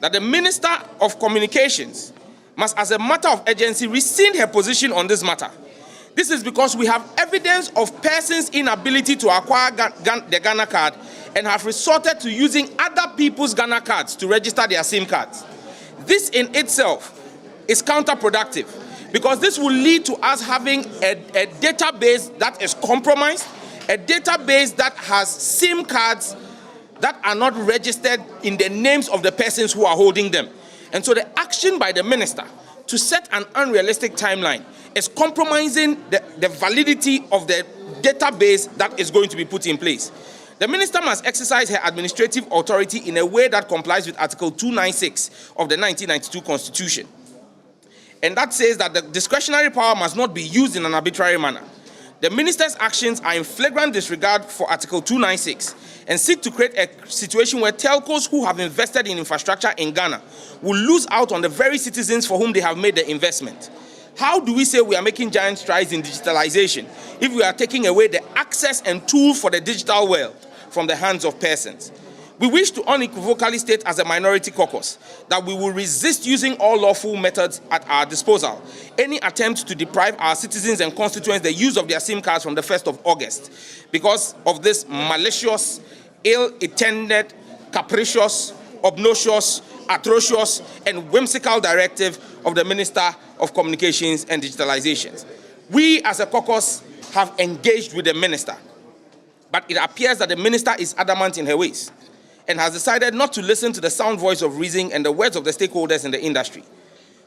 that the Minister of Communications must, as a matter of urgency, rescind her position on this matter. This is because we have evidence of persons' inability to acquire the Ghana card and have resorted to using other people's Ghana cards to register their SIM cards. This in itself is counterproductive because this will lead to us having a database that is compromised, a database that has SIM cards that are not registered in the names of the persons who are holding them. And so the action by the minister to set an unrealistic timeline is compromising the validity of the database that is going to be put in place. The minister must exercise her administrative authority in a way that complies with Article 296 of the 1992 Constitution. And that says that the discretionary power must not be used in an arbitrary manner. The minister's actions are in flagrant disregard for Article 296 and seek to create a situation where telcos who have invested in infrastructure in Ghana will lose out on the very citizens for whom they have made the investment. How do we say we are making giant strides in digitalization if we are taking away the access and tool for the digital world from the hands of persons? We wish to unequivocally state as a minority caucus that we will resist using all lawful methods at our disposal any attempt to deprive our citizens and constituents the use of their SIM cards from the 1st of August because of this malicious, ill-intended, capricious, obnoxious, atrocious, and whimsical directive of the Minister of Communications and Digitalization. We as a caucus have engaged with the minister, but it appears that the minister is adamant in her ways. and has decided not to listen to the sound voice of reason and the words of the stakeholders in the industry.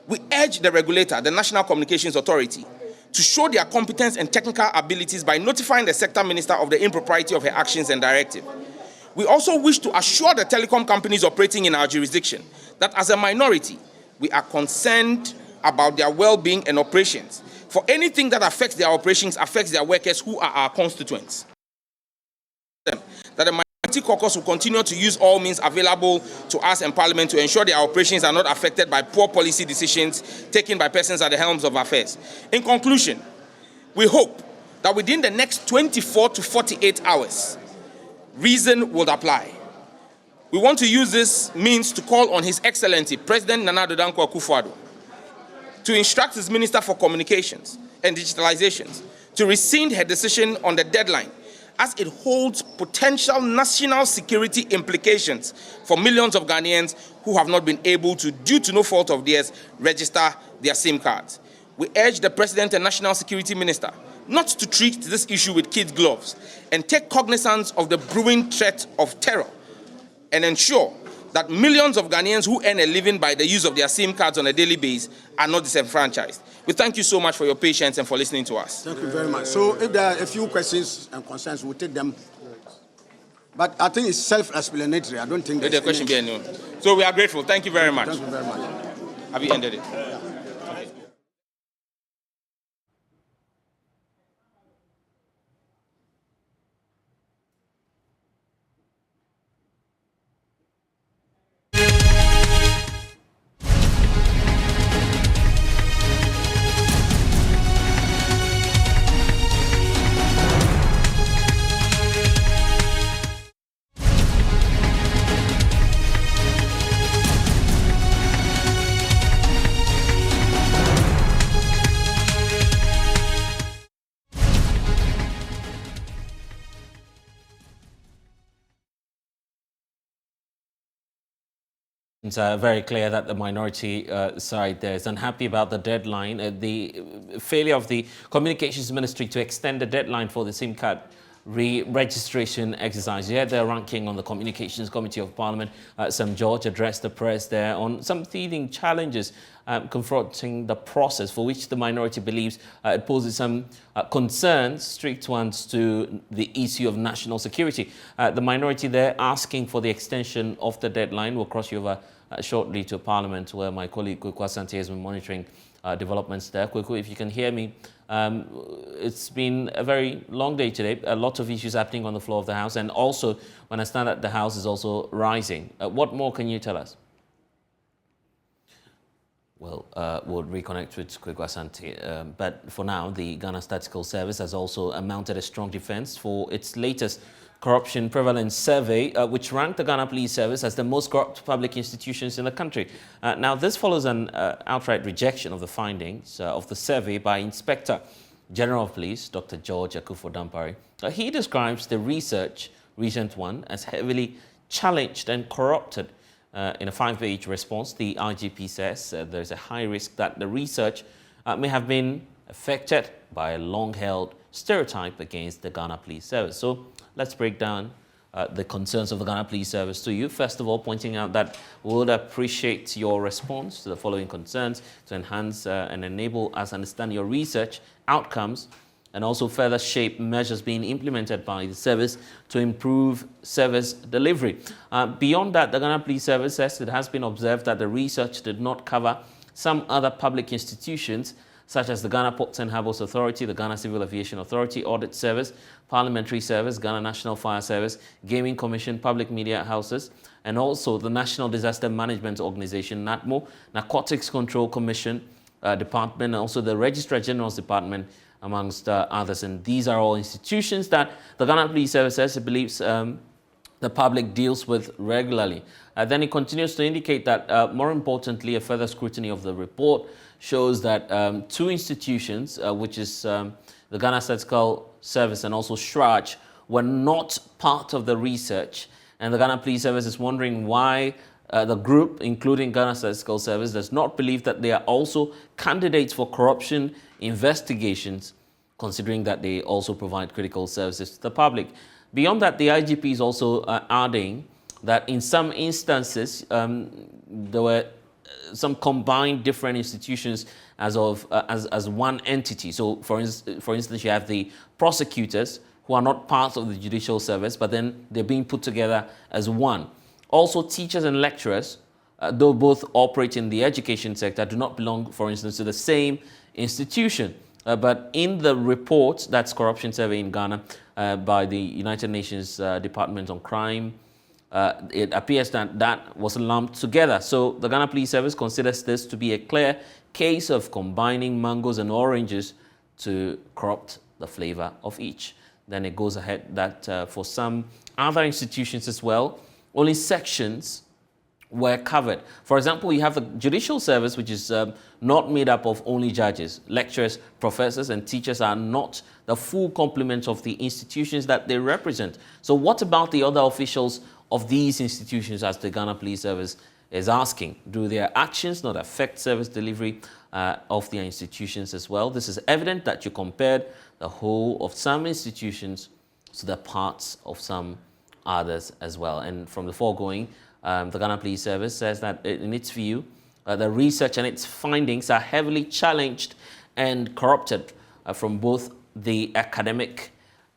We urge the regulator, the National Communications Authority, to show their competence and technical abilities by notifying the sector minister of the impropriety of her actions and directive. We also wish to assure the telecom companies operating in our jurisdiction that as a minority, we are concerned about their well-being and operations. For anything that affects their operations affects their workers who are our constituents. That the minority caucus will continue to use all means available to us in Parliament to ensure their operations are not affected by poor policy decisions taken by persons at the helms of affairs. In conclusion, we hope that within the next 24 to 48 hours, reason will apply. We want to use this means to call on His Excellency President Nana Addo Dankwa Akufo-Addo to instruct his Minister for Communications and Digitalizations to rescind her decision on the deadline, as it holds potential national security implications for millions of Ghanaians who have not been able to, due to no fault of theirs, register their SIM cards. We urge the President and National Security Minister not to treat this issue with kid gloves and take cognizance of the brewing threat of terror and ensure that millions of Ghanaians who earn a living by the use of their SIM cards on a daily basis are not disenfranchised. We thank you so much for your patience and for listening to us. Thank you very much. So if there are a few questions and concerns, we'll take them. But I think it's self-explanatory. I don't think there's the question be anyone. So we are grateful. Thank you very much. Thank you very much. Have you ended it? It's very clear that the minority side there is unhappy about the deadline. The failure of the Communications Ministry to extend the deadline for the SIM card re-registration exercise. Yeah, the ranking on the Communications Committee of Parliament, Sam George addressed the press there on some teething challenges confronting the process, for which the minority believes it poses some concerns, strict ones, to the issue of national security. The minority there asking for the extension of the deadline. We'll cross you over shortly to Parliament, where my colleague Kweku Asante has been monitoring developments there. Kweku, if you can hear me, it's been a very long day today. A lot of issues happening on the floor of the House, and also when I stand at the House is also rising. What more can you tell us? Well, we'll reconnect with Kweku Asante. But for now, the Ghana Statistical Service has also mounted a strong defense for its latest corruption prevalence survey, which ranked the Ghana Police Service as the most corrupt public institutions in the country. Now, this follows an outright rejection of the findings of the survey by Inspector General of Police, Dr. George Akufo-Dampare. He describes the recent one, as heavily challenged and corrupted. In a 5-page response, the IGP says there's a high risk that the research may have been affected by a long-held stereotype against the Ghana Police Service. So let's break down the concerns of the Ghana Police Service to you. First of all, pointing out that we would appreciate your response to the following concerns to enhance and enable us understand your research outcomes, and also further shape measures being implemented by the service to improve service delivery. Beyond that, the Ghana Police Service says it has been observed that the research did not cover some other public institutions, such as the Ghana Ports and Harbours Authority, the Ghana Civil Aviation Authority, Audit Service, Parliamentary Service, Ghana National Fire Service, Gaming Commission, Public Media Houses, and also the National Disaster Management Organization, NATMO, Narcotics Control Commission Department, and also the Registrar General's Department, amongst others. And these are all institutions that the Ghana Police Service says it believes the public deals with regularly. Then it continues to indicate that, more importantly, a further scrutiny of the report shows that 2 institutions, which is the Ghana Statistical Service and also SHRAJ, were not part of the research. And the Ghana Police Service is wondering why the group, including Ghana Statistical Service, does not believe that they are also candidates for corruption investigations, considering that they also provide critical services to the public. Beyond that, the IGP is also adding, that in some instances there were some combined different institutions as one entity. So, for instance, you have the prosecutors who are not part of the judicial service, but then they're being put together as one. Also, teachers and lecturers, though both operate in the education sector, do not belong, for instance, to the same institution. But in the report, that's Corruption Survey in Ghana, by the United Nations Department on Crime, it appears that that was lumped together. So the Ghana Police Service considers this to be a clear case of combining mangoes and oranges to corrupt the flavor of each. Then it goes ahead that for some other institutions as well, only sections were covered. For example, you have the judicial service, which is not made up of only judges. Lecturers, professors, and teachers are not the full complement of the institutions that they represent. So what about the other officials of these institutions, as the Ghana Police Service is asking? Do their actions not affect service delivery of their institutions as well? This is evident that you compared the whole of some institutions to the parts of some others as well. And from the foregoing, the Ghana Police Service says that in its view, the research and its findings are heavily challenged and corrupted from both the academic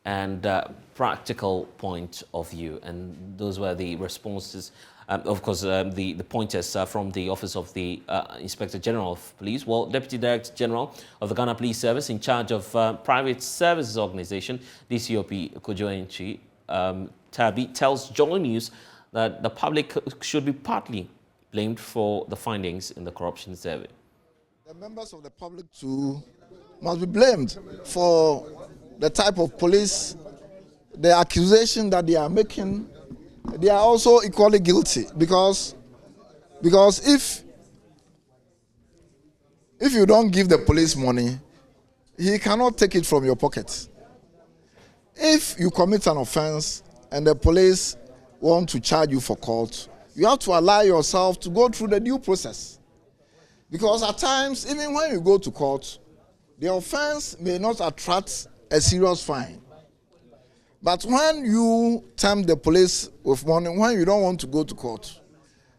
and practical point of view. And those were the responses, of course, the pointers from the Office of the Inspector General of Police. Well, Deputy Director General of the Ghana Police Service in charge of Private Services Organization, DCOP JoyNews, Tabi, tells JoyNews that the public should be partly blamed for the findings in the corruption survey. The members of the public too must be blamed for the type of police, the accusation that they are making. They are also equally guilty because if you don't give the police money, he cannot take it from your pocket. If you commit an offense and the police want to charge you for court, you have to allow yourself to go through the due process. Because at times, even when you go to court, the offense may not attract a serious fine. But when you tempt the police with money, when you don't want to go to court,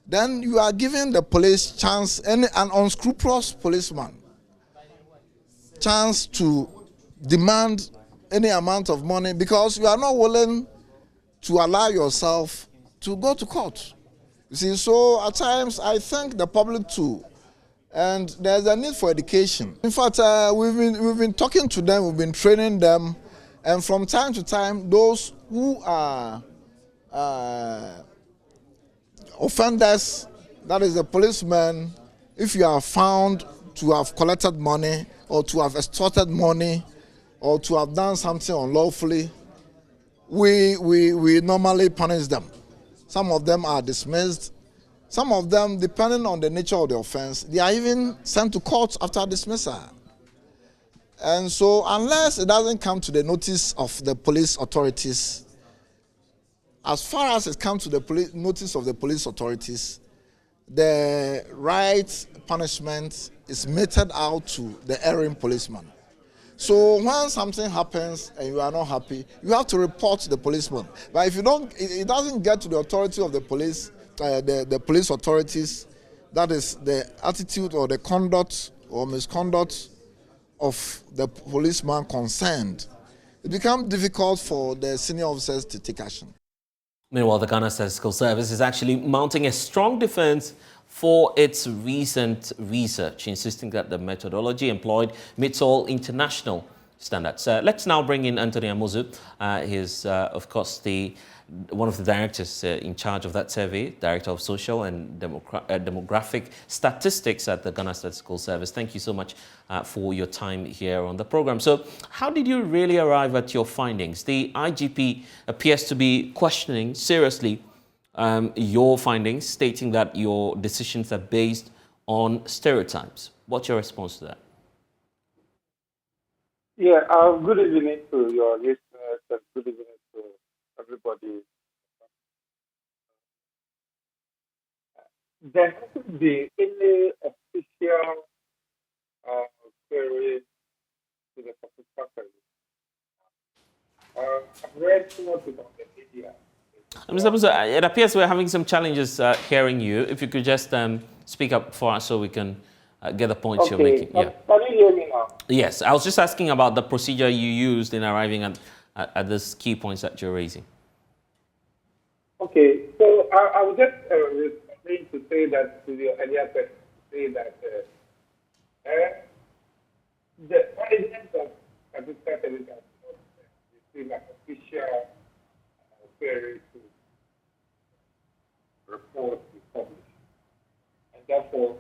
then you are giving the police chance, an unscrupulous policeman, chance to demand any amount of money because you are not willing to allow yourself to go to court. You see, so at times I think the public too, and there's a need for education. In fact, we've been talking to them, we've been training them, and from time to time, those who are offenders, that is the policeman, if you are found to have collected money or to have extorted money or to have done something unlawfully, we normally punish them. Some of them are dismissed. Some of them, depending on the nature of the offense, they are even sent to court after dismissal. And so unless it doesn't come to the notice of the police authorities, as far as it comes to the notice of the police authorities, the right punishment is meted out to the erring policeman. So when something happens and you are not happy, you have to report to the policeman. But if you don't, it doesn't get to the authority of the police, the police authorities, that is the attitude or the conduct or misconduct of the policeman concerned, it becomes difficult for the senior officers to take action. Meanwhile, the Ghana Statistical Service is actually mounting a strong defense for its recent research, insisting that the methodology employed meets all international standards. Let's now bring in Anthony Amuzu. He's, of course, one of the directors in charge of that survey, Director of Social and Demographic Statistics at the Ghana Statistical Service. Thank you so much for your time here on the program. So how did you really arrive at your findings? The IGP appears to be questioning seriously your findings, stating that your decisions are based on stereotypes. What's your response to that? Yeah, good evening to your listeners and good evening to everybody. There hasn't been any official query to the statistical service. I've read too much about the media. Mr. Musa, it appears we're having some challenges hearing you. If you could just speak up for us so we can get the points you're making. Yeah. Can you hear me now? Yes, I was just asking about the procedure you used in arriving at this key points that you're raising. Okay, so I would just respond to say that to the earlier question, to say that the president of Kazakhstan has not received an official query to report to publish. And therefore,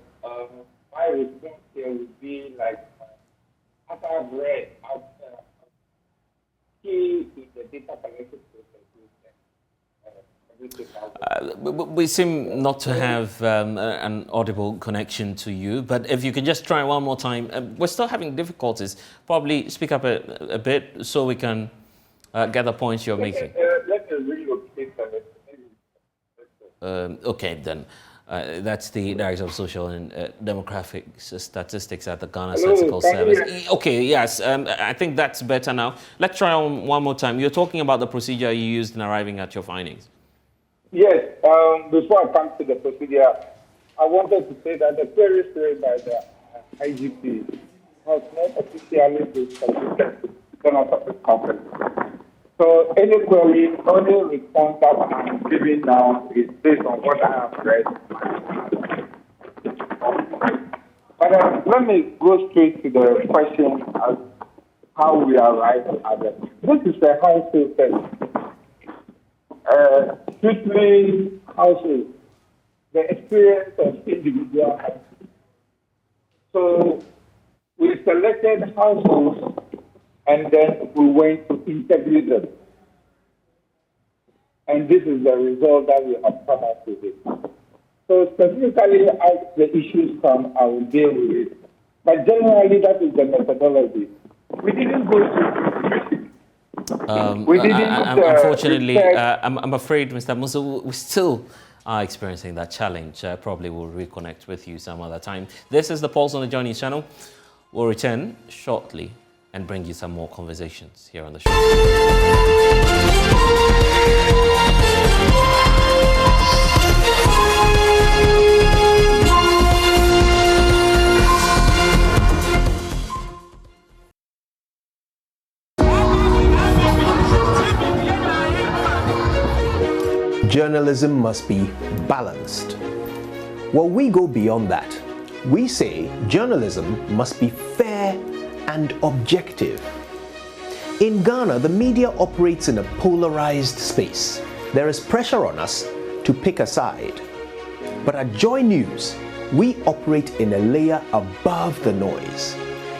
my response here would be like, after I've read key in the data collection process, we seem not to have an audible connection to you, but if you could just try one more time. We're still having difficulties. Probably speak up a bit so we can get the points you're making. Let me relocate Okay, then. That's the Director of Social and Demographic Statistics at the Ghana Statistical Service. Okay, yes, I think that's better now. Let's try one more time. You're talking about the procedure you used in arriving at your findings. Yes, before I come to the procedure, I wanted to say that the query raised by the IGP has not officially been submitted to the Public Conference. So any query, only response that I'm giving now is based on what I have read. But let me go straight to the question as how we arrived at it. This is the household test. Strictly household, the experience of individual households. So we selected households and then we went to interview them. And this is the result that we have come up with it. So specifically as the issues come, I will deal with it. But generally that is the methodology. We didn't go to unfortunately, I'm afraid, Mr. Musa, we still are experiencing that challenge. Probably we'll reconnect with you some other time. This is the Pulse on the JoyNews channel. We'll return shortly and bring you some more conversations here on the show. Journalism must be balanced. Well, we go beyond that. We say journalism must be fair and objective. In Ghana, the media operates in a polarized space. There is pressure on us to pick a side. But at JoyNews, we operate in a layer above the noise.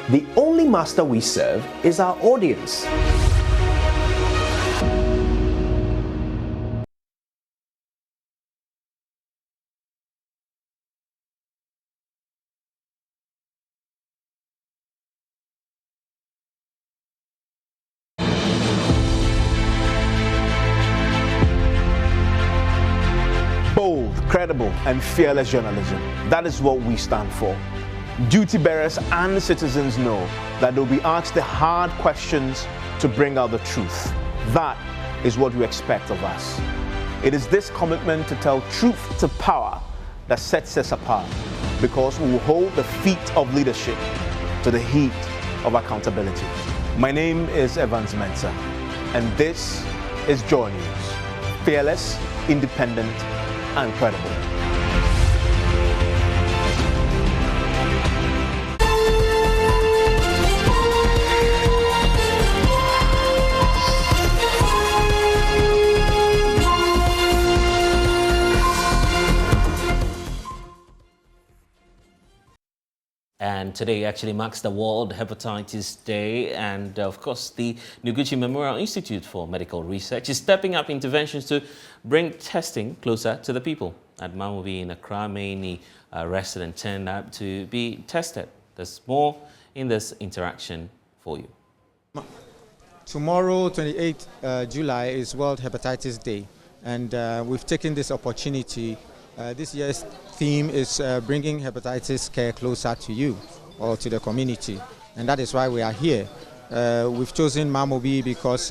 The only master we serve is our audience. Bold, credible, and fearless journalism. That is what we stand for. Duty bearers and citizens know that they'll be asked the hard questions to bring out the truth. That is what we expect of us. It is this commitment to tell truth to power that sets us apart, because we will hold the feet of leadership to the heat of accountability. My name is Evans Mensah, and this is JoyNews. Fearless, independent, and credible. And today actually marks the World Hepatitis Day, and of course the Noguchi Memorial Institute for Medical Research is stepping up interventions to bring testing closer to the people. At Mamobi in Accra, many residents turned up to be tested. There's more in this interaction for you. Tomorrow, 28th July, is World Hepatitis Day, and we've taken this opportunity. This year's theme is bringing hepatitis care closer to you or to the community, and that is why we are here. We've chosen Mamobi because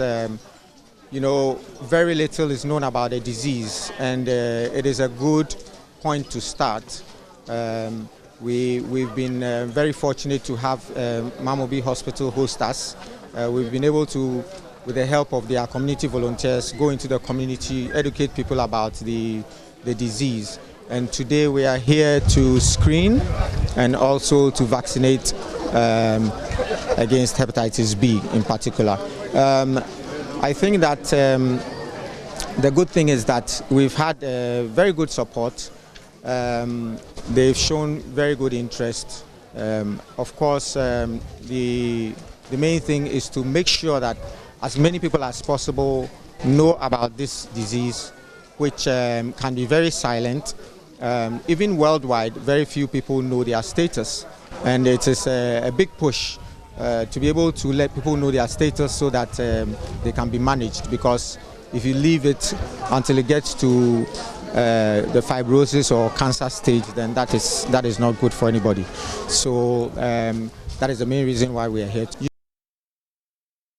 very little is known about the disease, and it is a good point to start. We've been very fortunate to have Mamobi Hospital host us. We've been able to, with the help of their community volunteers, go into the community, educate people about the disease. And today we are here to screen and also to vaccinate against hepatitis B in particular. I think that the good thing is that we've had very good support. They've shown very good interest. Of course, the main thing is to make sure that as many people as possible know about this disease, which can be very silent. Even worldwide, very few people know their status, and it is a big push to be able to let people know their status so that they can be managed, because if you leave it until it gets to the fibrosis or cancer stage, then that is not good for anybody. So that is the main reason why we are here.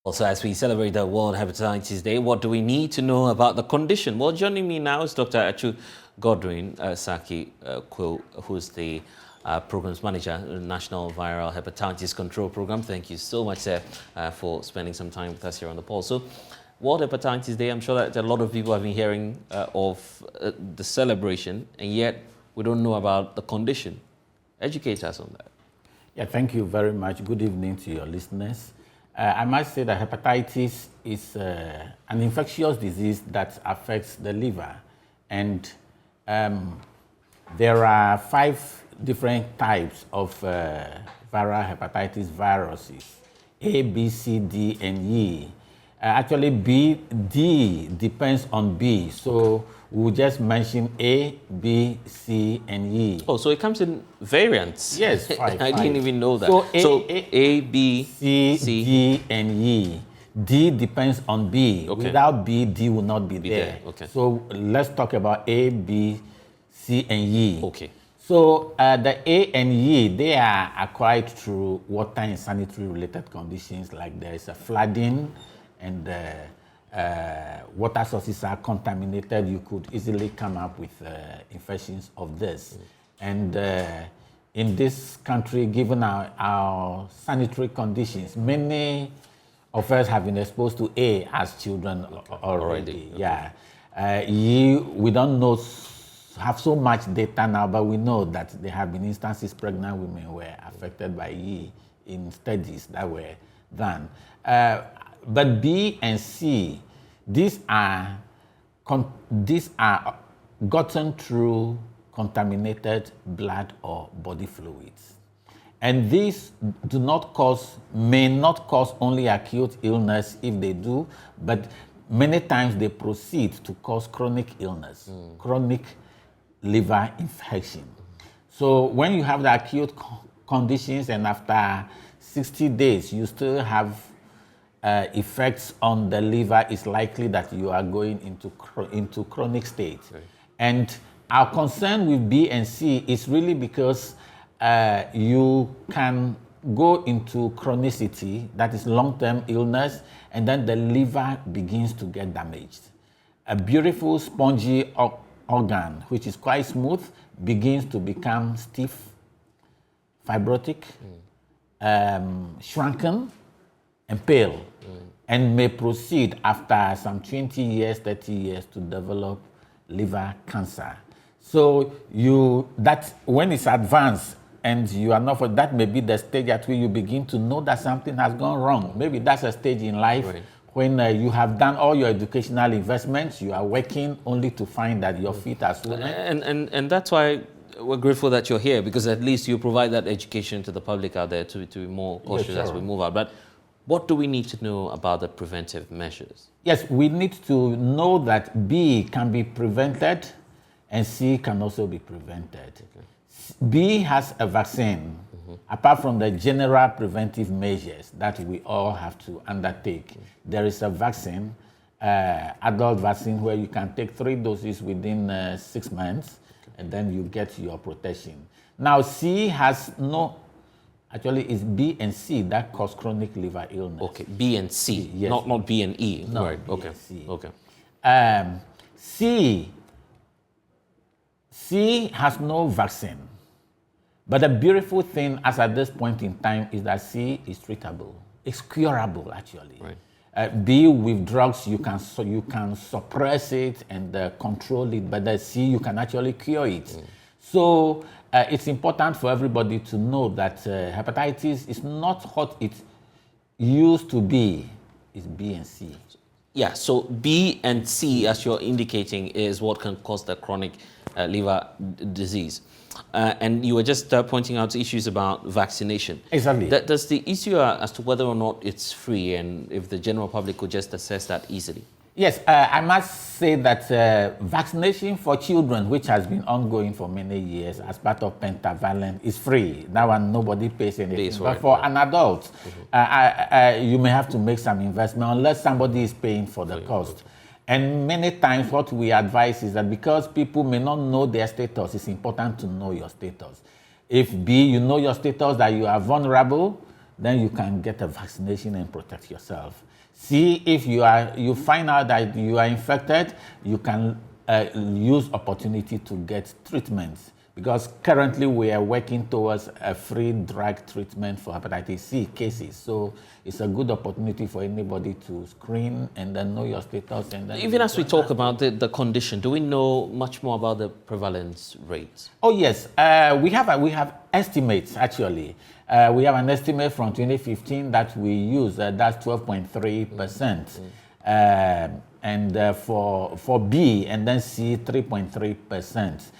Also, as we celebrate the World Hepatitis Day, what do we need to know about the condition? Well, joining me now is Dr. Achu Godwin Saki Quill, who's the Programs Manager of the National Viral Hepatitis Control Program. Thank you so much, sir, for spending some time with us here on the Pulse. So, World Hepatitis Day, I'm sure that a lot of people have been hearing of the celebration, and yet we don't know about the condition. Educate us on that. Yeah, thank you very much. Good evening to your listeners. I must say that hepatitis is an infectious disease that affects the liver, and there are 5 different types of viral hepatitis viruses: A, B, C, D, and E. Actually, D depends on B, so we'll just mention A, B, C, and E. Oh, so it comes in variants? Yes, 5. I didn't even know that. So A, B, C, D, and E. D depends on B. Okay. Without B, D will not be there. Okay. So let's talk about A, B, C, and E. Okay. So the A and E, they are acquired through water and sanitary related conditions, like there is a flooding and water sources are contaminated. You could easily come up with infections of this. And in this country, given our sanitary conditions, many of us have been exposed to A as children already. Okay. Yeah. E, we don't know, have so much data now, but we know that there have been instances pregnant women were affected by E in studies that were done. But B and C, these are gotten through contaminated blood or body fluids. And these may not cause only acute illness if they do, but many times they proceed to cause chronic illness, chronic liver infection. So when you have the acute conditions and after 60 days you still have effects on the liver, it's likely that you are going into chronic state. Right. And our concern with B and C is really because you can go into chronicity, that is long-term illness, and then the liver begins to get damaged. A beautiful spongy organ, which is quite smooth, begins to become stiff, fibrotic, shrunken, and pale, and may proceed after some 20 years, 30 years to develop liver cancer. So that when it's advanced and you are not for that, may be the stage at which you begin to know that something has gone wrong. Maybe that's a stage in life when you have done all your educational investments, you are working only to find that your feet are swollen. And that's why we're grateful that you're here, because at least you provide that education to the public out there to be more cautious as we move out. But what do we need to know about the preventive measures? Yes, we need to know that B can be prevented and C can also be prevented. Okay. B has a vaccine, apart from the general preventive measures that we all have to undertake. There is a vaccine, adult vaccine, where you can take 3 doses within 6 months, and then you get your protection. Now, C has no Actually, it's B and C that cause chronic liver illness. Okay, B and C, yes. not B and E. No, right. B Okay. and C. Okay. C has no vaccine. But the beautiful thing, as at this point in time, is that C is treatable. It's curable, actually. Right. B, with drugs, you can suppress it and control it, but the C, you can actually cure it. So it's important for everybody to know that hepatitis is not what it used to be. It's B and C. Yeah, so B and C, as you're indicating, is what can cause the chronic liver disease. And you were just pointing out issues about vaccination. Exactly. Does the issue as to whether or not it's free and if the general public could just assess that easily? Yes, I must say that vaccination for children, which has been ongoing for many years as part of pentavalent, is free. That one, nobody pays anything. But for an adult, you may have to make some investment unless somebody is paying for the cost. And many times what we advise is that because people may not know their status, it's important to know your status. If B, you know your status, that you are vulnerable, then you can get a vaccination and protect yourself. C, if you find out that you are infected, you can use opportunity to get treatment. Because currently we are working towards a free drug treatment for hepatitis C cases. So it's a good opportunity for anybody to screen and then know your status. And then even as we talk about the condition, do we know much more about the prevalence rates? Oh yes, we have estimates actually. We have an estimate from 2015 that we use. That's 12.3%. And for B and then C, 3.3%.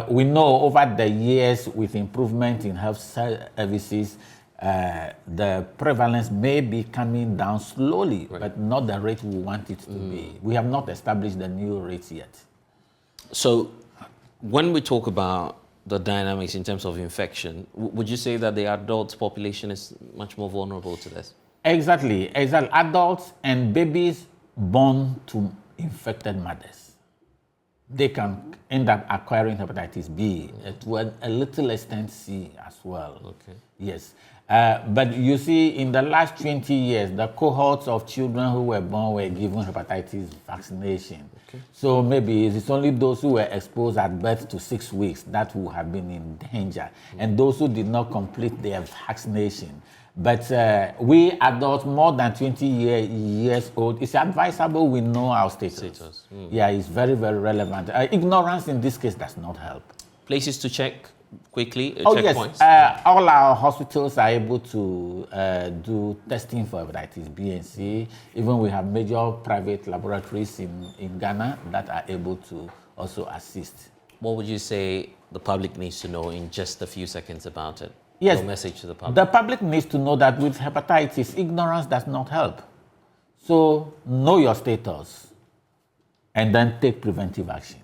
We know over the years with improvement in health services, the prevalence may be coming down slowly, but not the rate we want it to be. We have not established the new rates yet. So when we talk about the dynamics in terms of infection, would you say that the adult population is much more vulnerable to this? Exactly. Adults and babies born to infected mothers, they can end up acquiring hepatitis B, to a little extent C as well. Okay. Yes. But you see, in the last 20 years, the cohorts of children who were born were given hepatitis vaccination. Okay. So maybe it's only those who were exposed at birth to 6 weeks that would have been in danger, and those who did not complete their vaccination. But we adults more than 20 years old, it's advisable we know our status. Yeah, it's very, very relevant. Ignorance in this case does not help. Places to check quickly, checkpoints? Yes, all our hospitals are able to do testing for hepatitis B and C. Even we have major private laboratories in Ghana that are able to also assist. What would you say the public needs to know in just a few seconds about it? Yes, your message to the public. The public needs to know that with hepatitis, ignorance does not help. So know your status and then take preventive action.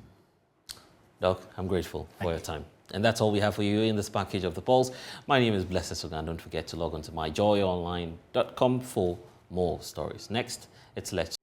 Doc, I'm grateful for your time. And that's all we have for you in this package of The Pulse. My name is Blessed Sogah. Don't forget to log on to myjoyonline.com for more stories. Next, it's Let's